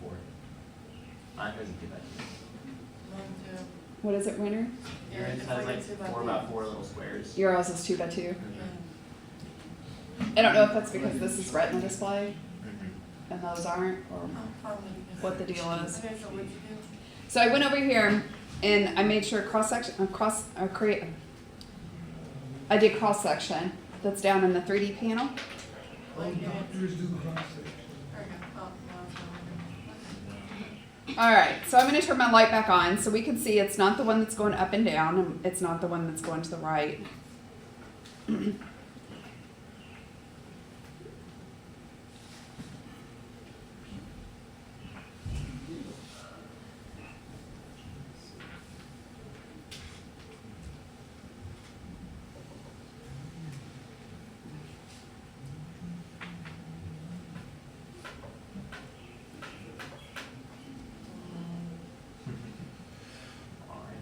Speaker 6: Mine doesn't do that.
Speaker 4: mine too.
Speaker 1: What is it, render?
Speaker 4: Yeah,
Speaker 6: Yours
Speaker 4: it's
Speaker 6: has
Speaker 4: like
Speaker 6: like
Speaker 4: a 2x4.
Speaker 6: 4x4 little squares.
Speaker 1: Yours is 2x2.
Speaker 4: Yeah.
Speaker 1: I don't know if that's because this is retina display
Speaker 6: Mm-hmm.
Speaker 1: and those aren't, or
Speaker 4: Probably.
Speaker 1: what the deal is.
Speaker 4: Okay, so what'd you do?
Speaker 1: So I went over here and I made sure I did cross section that's down in the 3D panel.
Speaker 2: All computers do cross section.
Speaker 4: Okay, oh, no, it's not rendering.
Speaker 1: All right, so I'm going to turn my light back on so we can see it's not the one that's going up and down, and it's not the one that's going to the right.
Speaker 6: Alright.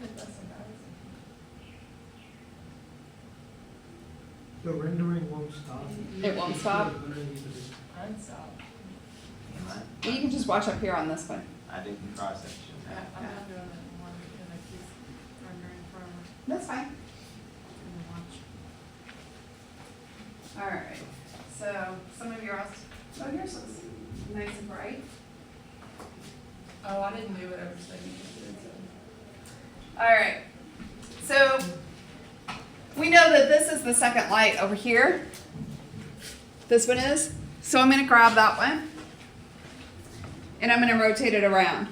Speaker 4: Good, that's embarrassing.
Speaker 2: The rendering won't stop.
Speaker 1: It won't stop?
Speaker 4: Mine stopped.
Speaker 6: And
Speaker 1: You can just watch up here on this one.
Speaker 6: I did the cross section.
Speaker 4: I'm not doing it anymore because I keep rendering forever
Speaker 1: That's fine.
Speaker 4: in the watch.
Speaker 1: All right, so some of yours, oh, yours looks nice and bright.
Speaker 4: Oh, I didn't do what I was saying.
Speaker 1: All right, so we know that this is the second light over here. This one is. So I'm gonna grab that one and I'm gonna rotate it around.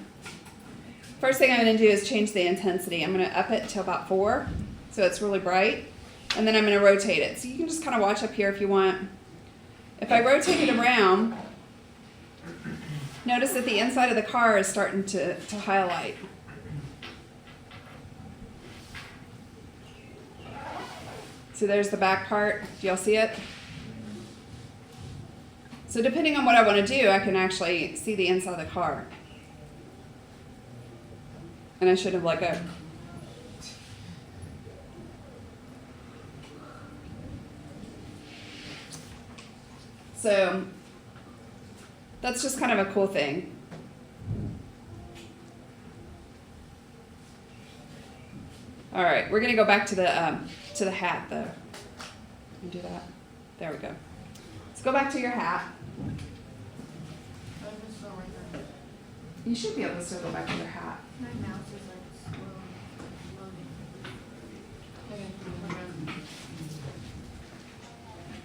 Speaker 1: First thing I'm gonna do is change the intensity. I'm gonna up it to about 4, so it's really bright. And then I'm gonna rotate it. So you can just kind of watch up here if you want. If I rotate it around, notice that the inside of the car is starting to highlight. So there's the back part. Do y'all see it? So depending on what I want to do, I can actually see the inside of the car. And I should have let go. So that's just kind of a cool thing. All right, we're gonna go back to the hat though. Can you do that? There we go. Let's go back to your hat.
Speaker 4: I'm just still right there.
Speaker 1: You should be able to still go back to your hat.
Speaker 4: My mouse is like slow loading. Okay.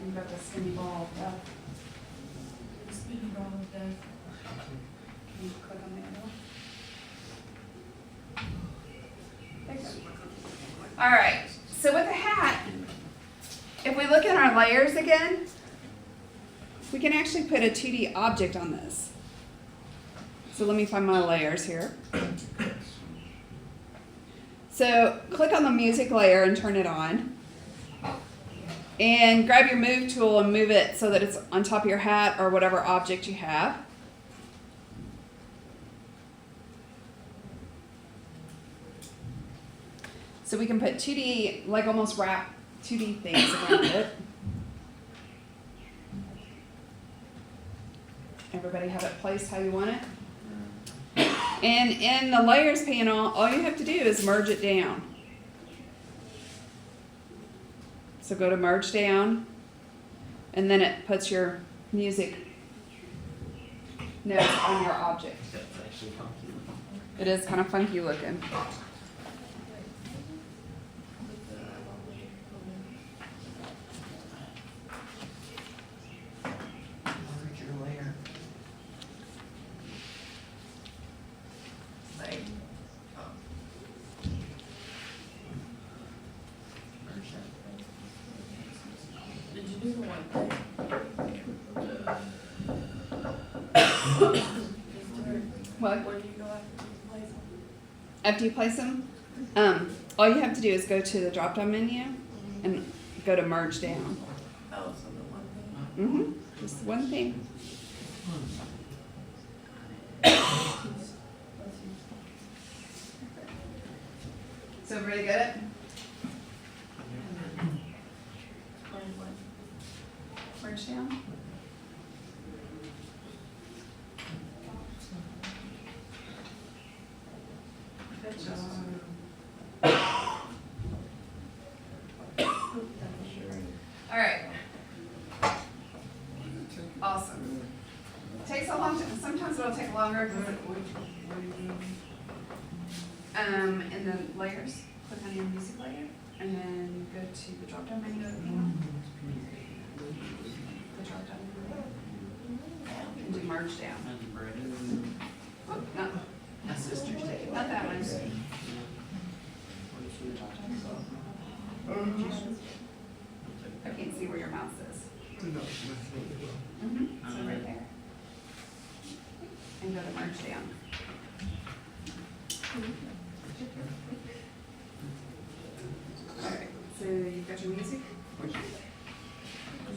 Speaker 1: You've got the skinny ball.
Speaker 4: Speaking of all of that.
Speaker 1: Can you click on the arrow? There you go. All right, so with the hat, if we look at our layers again, we can actually put a 2D object on this. So let me find my layers here. So click on the music layer and turn it on. And grab your move tool and move it so that it's on top of your hat or whatever object you have. So we can put 2D, like almost wrap 2D things around it. Everybody have it placed how you want it. And in the layers panel, all you have to do is merge it down. So go to merge down, and then it puts your music notes on your object.
Speaker 3: That's actually funky.
Speaker 1: It is kind of funky looking.
Speaker 3: Merge your layer. Like, merge that.
Speaker 4: Did you do the one thing?
Speaker 1: What?
Speaker 4: Where do you go after you place them?
Speaker 1: After you place them, all you have to do is go to the drop-down menu and go to merge down.
Speaker 4: Oh, so the one thing.
Speaker 1: Just one thing. So everybody get it? Merge down. Good job. All right. Awesome. Takes a long time. Sometimes it'll take longer. In the layers, click on your music layer, and then go to the drop-down menu of the panel. The drop-down menu. And do merge down. Oh, no,
Speaker 3: My sister's taking
Speaker 1: not that one. I can't see where your mouse is. So right there. And go to merge down. Alright, so you've got your music? Where's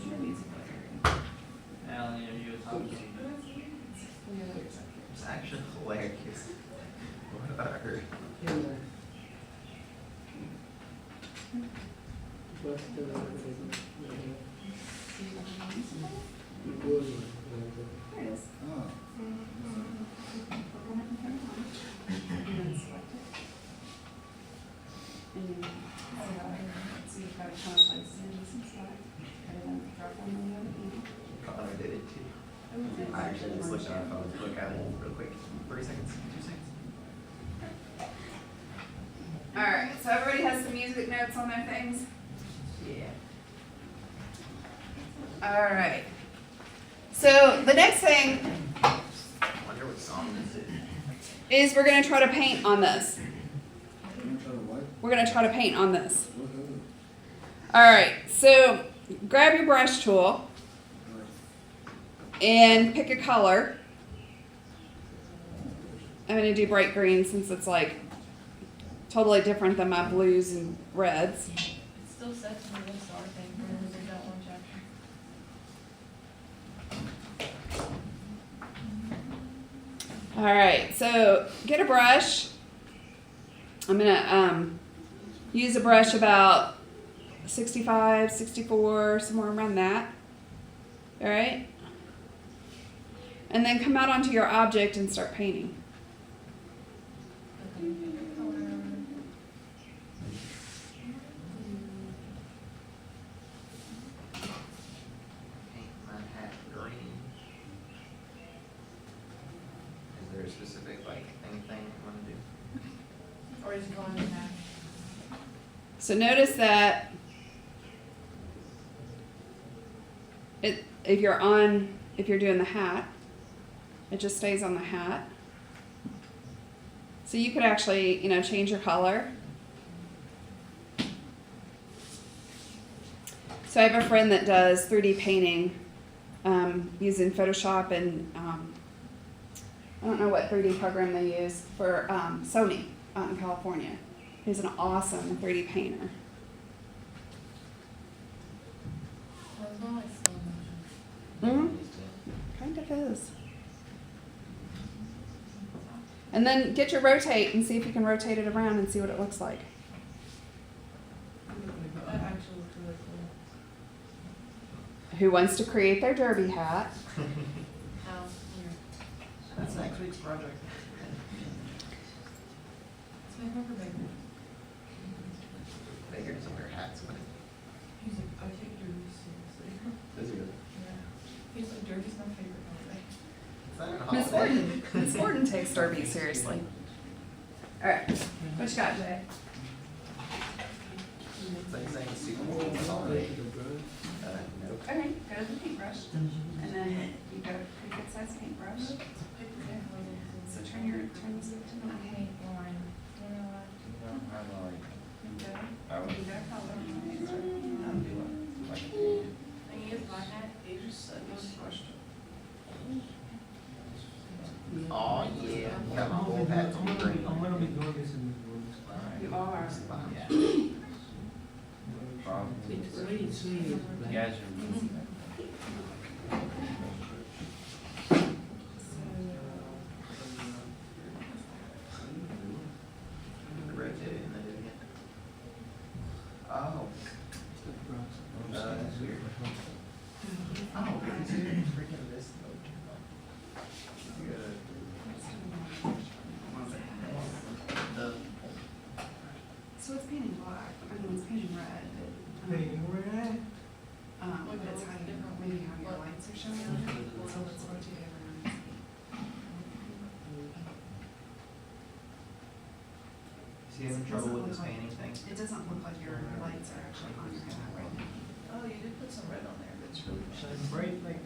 Speaker 1: your music player?
Speaker 3: Alan, you talking. It's actually hilarious. What about her?
Speaker 1: There it is.
Speaker 5: Oh.
Speaker 1: then select it. And you, so you've got to kind of place in some select, and then drop one on the other end.
Speaker 6: Oh, I did it too. I actually just looked at my phone to look at it real quick. 3 seconds, 2 seconds.
Speaker 1: Alright, so everybody has the music notes on their things?
Speaker 6: Yeah.
Speaker 1: Alright. So the next thing
Speaker 6: I wonder what song this is.
Speaker 1: is we're going to try to paint on this.
Speaker 5: You wanna try to what?
Speaker 1: We're going to try to paint on this.
Speaker 5: Woohoo.
Speaker 1: Alright, so grab your brush tool and pick a color. I'm going to do bright green since it's like totally different than my blues and reds.
Speaker 4: It's still set to the list, I think, we're gonna do that one chapter.
Speaker 1: Alright, so get a brush. I'm going to use a brush about 65, 64, somewhere around that. Alright? And then come out onto your object and start painting.
Speaker 4: But then pick a color.
Speaker 6: Paint my hat green. Is there a specific, like, anything you want to do?
Speaker 4: Or is it going in that?
Speaker 1: So notice that if you're doing the hat, it just stays on the hat. So you could actually, change your color. So I have a friend that does 3D painting using Photoshop and I don't know what 3D program they use for Sony out in California. He's an awesome 3D painter.
Speaker 4: Well, it's not like slow motion.
Speaker 1: Kind of is. And then get your rotate and see if you can rotate it around and see what it looks like.
Speaker 4: That actually looks really cool.
Speaker 1: Who wants to create their derby hat?
Speaker 4: How weird.
Speaker 6: That's next week's project.
Speaker 4: It's my number baby.
Speaker 6: Baker doesn't wear hats, but
Speaker 4: He's like, I take derby seriously.
Speaker 6: does he really?
Speaker 4: Yeah. He's like, derby's my favorite holiday.
Speaker 6: Is that a
Speaker 1: Miss
Speaker 6: holiday?
Speaker 1: Gordon. Miss Gordon takes derby seriously. All right, what you got, Jay?
Speaker 6: It's like saying Super Bowl is a holiday. Nope.
Speaker 1: Okay, go to the paintbrush, and then you got a pretty good sized paintbrush. So turn this up to
Speaker 4: I
Speaker 1: 9.
Speaker 4: hate line. You know what?
Speaker 1: You go.
Speaker 6: I would-
Speaker 1: You got a color.
Speaker 4: Thing is, my hat, they just said this question.
Speaker 6: Oh, yeah. Got my whole hat to be green.
Speaker 2: I'm gonna be doing this in this room.
Speaker 1: You are.
Speaker 6: Yeah. Probably.
Speaker 3: You guys are.
Speaker 6: Rotate it and then do it again. Oh. That's weird. Oh, because you're freaking this mode. You gotta.
Speaker 1: So it's painting black. I mean, it's painting red. But,
Speaker 2: Painting red.
Speaker 1: it's hiding. Maybe how your lights are showing on it. So let's rotate it around.
Speaker 6: Is he having trouble with this painting thing?
Speaker 1: It doesn't look like your lights are actually on your hat right now.
Speaker 4: Oh, you did put some red on there, that's really nice.
Speaker 2: Shine bright like.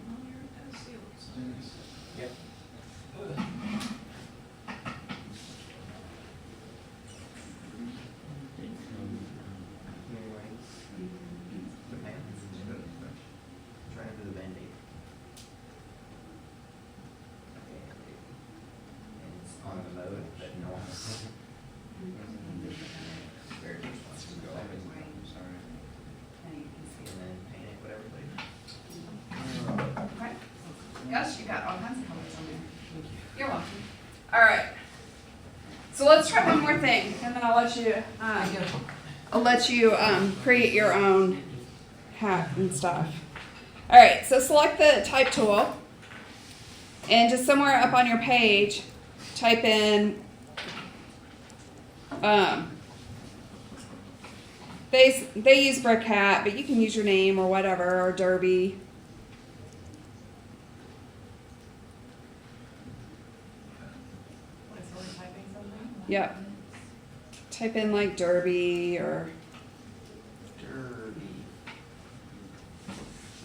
Speaker 4: Well, you're a seal, so.
Speaker 6: Yep. The pants. Trying to do the Band-Aid. And it's on the mode, but no one's. Very first one to go up and sorry. And then paint it whatever flavor.
Speaker 1: Okay. Yes, you got all kinds of colors on there. You're welcome. All right. So let's try one more thing, and then I'll let you create your own hat and stuff. All right, so select the type tool, and just somewhere up on your page, type in. They use Brick Hat, but you can use your name or whatever, or Derby.
Speaker 4: What, so we're typing something?
Speaker 1: Yep. Type in like Derby, or
Speaker 6: Derby.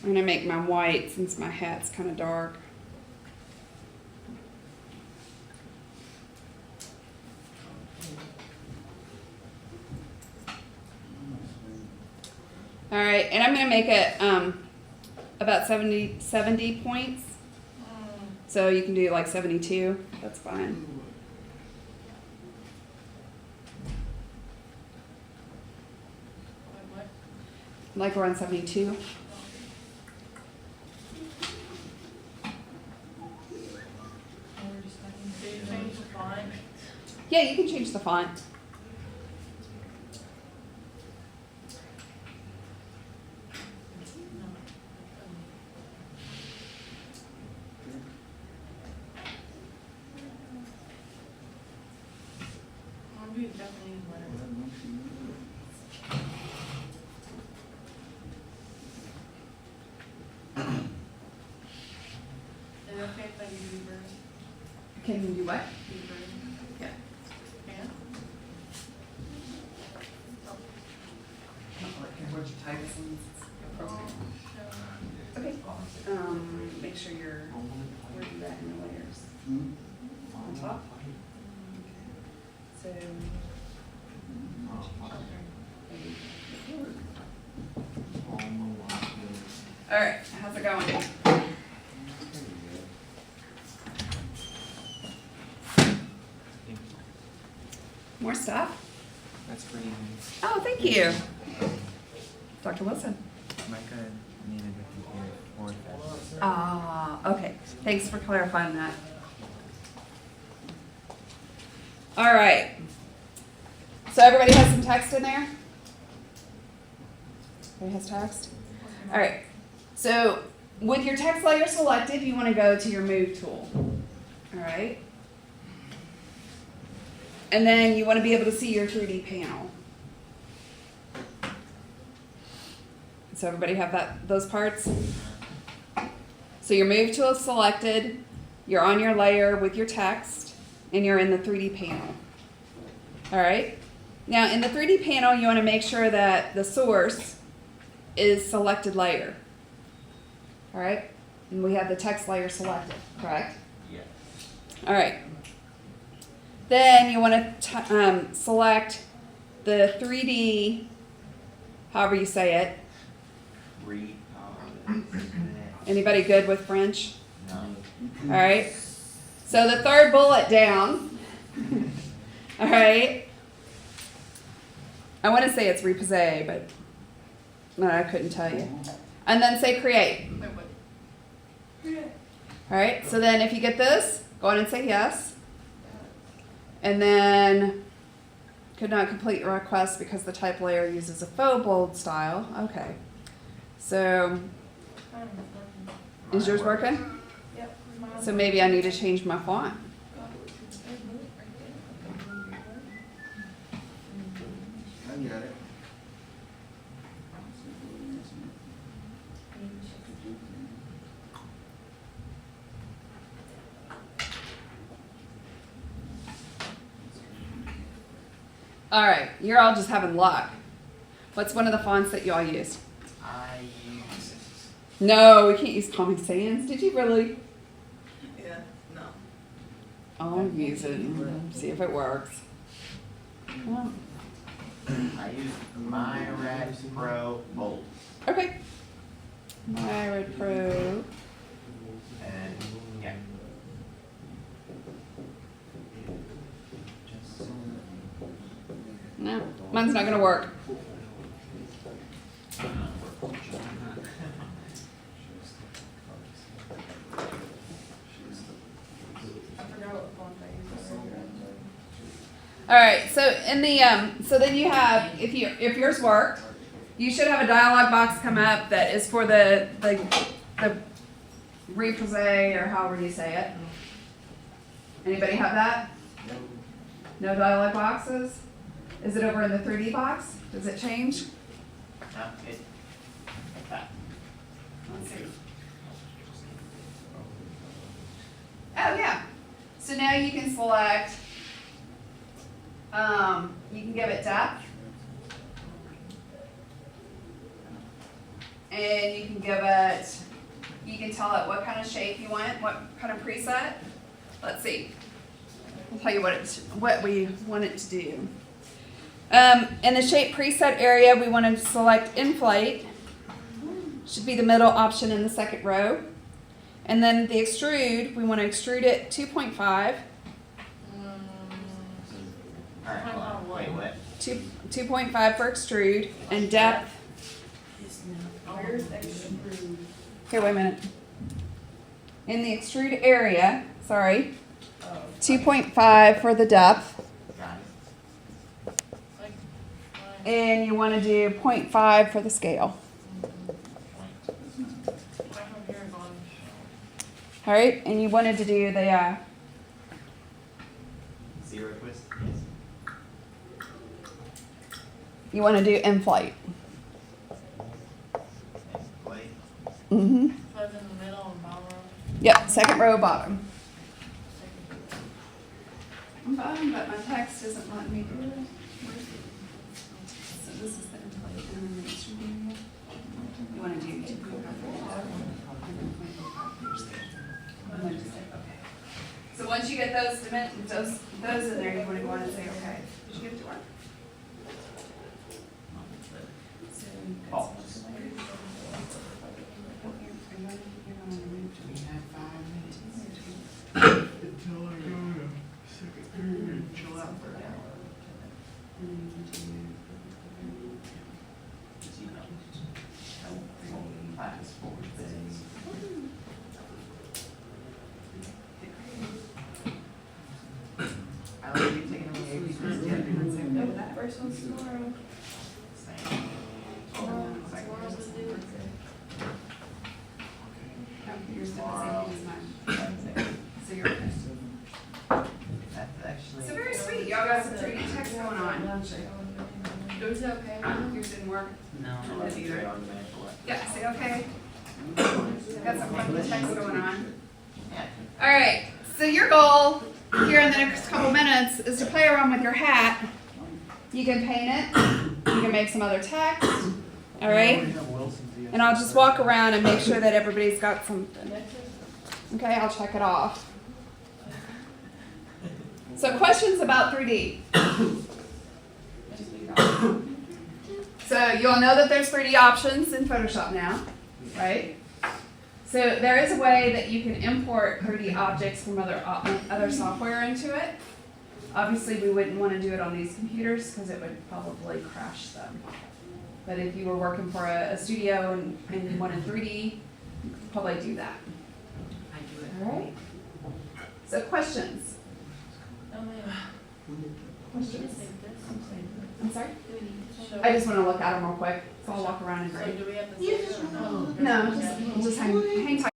Speaker 1: I'm gonna make mine white since my hat's kind of dark. All right, and I'm gonna make it about 70 points. So you can do like 72. That's fine.
Speaker 4: What?
Speaker 1: Like around 72.
Speaker 4: And we're just typing. Did you change the font?
Speaker 1: Yeah, you can change the font.
Speaker 4: We definitely use letters. Is it okay if I use Beavers?
Speaker 1: Can you do what?
Speaker 4: Beavers?
Speaker 1: Yeah.
Speaker 4: Yeah?
Speaker 1: What you type since it's appropriate. Okay. Make sure you're where you at in the layers. On top. So. All right, how's it going? More stuff?
Speaker 3: That's pretty nice.
Speaker 1: Oh, thank you. Dr. Wilson.
Speaker 3: Micah needed to compare for that.
Speaker 1: Ah, okay. Thanks for clarifying that. All right. So everybody has some text in there? Everybody has text? All right. So with your text layer selected, you want to go to your Move tool. All right. And then you want to be able to see your 3D panel. So everybody have those parts? So your Move tool is selected, you're on your layer with your text, and you're in the 3D panel. All right? Now in the 3D panel, you want to make sure that the source is selected layer. All right? And we have the text layer selected, correct?
Speaker 6: Yes.
Speaker 1: All right. Then you want to select the 3D, however you say it. Anybody good with French?
Speaker 6: No.
Speaker 1: All right. So the third bullet down. All right. I want to say it's repossess, but no, I couldn't tell you. And then say create.
Speaker 4: Wait, what?
Speaker 1: All right. So then if you get this, go on and say yes. And then could not complete your request because the type layer uses a faux bold style. Okay. So is yours working?
Speaker 4: Yep.
Speaker 1: So maybe I need to change my font.
Speaker 5: I got it.
Speaker 1: All right, you're all just having luck. What's one of the fonts that you all use?
Speaker 6: I use.
Speaker 1: No, we can't use Comic Sans. Did you really?
Speaker 4: Yeah, no.
Speaker 1: I'll use it and see if it works. Oh,
Speaker 6: I use My Red Pro Bold.
Speaker 1: okay. My Red Pro.
Speaker 6: And yeah.
Speaker 1: No, mine's not gonna work.
Speaker 4: I forgot what font I used.
Speaker 1: All right, so in the so then you have if yours worked, you should have a dialog box come up that is for the reprise or however you say it. Anybody have that? No dialog boxes? Is it over in the 3D box? Does it change?
Speaker 6: No, it, like that.
Speaker 1: Let's see. Oh, yeah. So now you can select, you can give it depth. And you can give it, you can tell it what kind of shape you want, what kind of preset. Let's see. I'll tell you what we want it to do. In the shape preset area, we want to select inflate. Should be the middle option in the second row. And then the extrude, we want to extrude it 2.5.
Speaker 6: Alright, hold on, wait, what?
Speaker 1: 2.5 for extrude and depth.
Speaker 4: Where's extrude?
Speaker 1: Here, wait a minute. In the extrude area, sorry, 2.5 for the depth.
Speaker 6: Got it.
Speaker 4: Like,
Speaker 1: And you want to do 0.5 for the scale.
Speaker 4: my computer's on.
Speaker 1: All right, and you wanted to do the,
Speaker 6: Zero twist, yes.
Speaker 1: you want to do in-flight.
Speaker 6: Play.
Speaker 1: Mm-hmm.
Speaker 4: So it's in the middle and bottom row.
Speaker 1: Yep, second row bottom. I'm fine, but my text isn't letting me do it. So this is the in-flight and then the extrude area. You want to do 2.5 for the depth and then 0.5 for your scale. And then just say okay. So once you get those in there, you want to go on and say okay. Did you give it to her? So you've got
Speaker 6: Oh.
Speaker 1: some layers. You're gonna remove to
Speaker 6: We have 5 minutes.
Speaker 2: Until I go to second period, chill out for an hour.
Speaker 6: Class 4 things. I like you taking away ABC.
Speaker 1: No, that first one's tomorrow.
Speaker 6: Same.
Speaker 4: Tomorrow's the due.
Speaker 1: Yours is the same thing as mine. So you're okay.
Speaker 6: That's actually.
Speaker 1: So very sweet. Y'all got some 3D text going on.
Speaker 4: Is it okay?
Speaker 1: Yours didn't work.
Speaker 6: No,
Speaker 1: That's
Speaker 6: that's
Speaker 1: either.
Speaker 6: either.
Speaker 1: Yeah, see, okay. Got some fun text going on.
Speaker 6: Yeah.
Speaker 1: All right. So your goal here in the next couple minutes is to play around with your hat. You can paint it. You can make some other text. All right. And I'll just walk around and make sure that everybody's got something. Okay, I'll check it off. So questions about 3D. So you all know that there's 3D options in Photoshop now, right? So there is a way that you can import 3D objects from other software into it. Obviously, we wouldn't want to do it on these computers because it would probably crash them. But if you were working for a studio and you wanted 3D, you could probably do that. All right. So questions?
Speaker 4: Oh, man.
Speaker 1: Questions?
Speaker 4: Save this.
Speaker 1: I'm sorry?
Speaker 4: Do we need to show?
Speaker 1: I just want to look at them real quick. So I'll walk around and
Speaker 4: So
Speaker 1: grade.
Speaker 4: do we have to save it or no?
Speaker 1: No, just hang tight.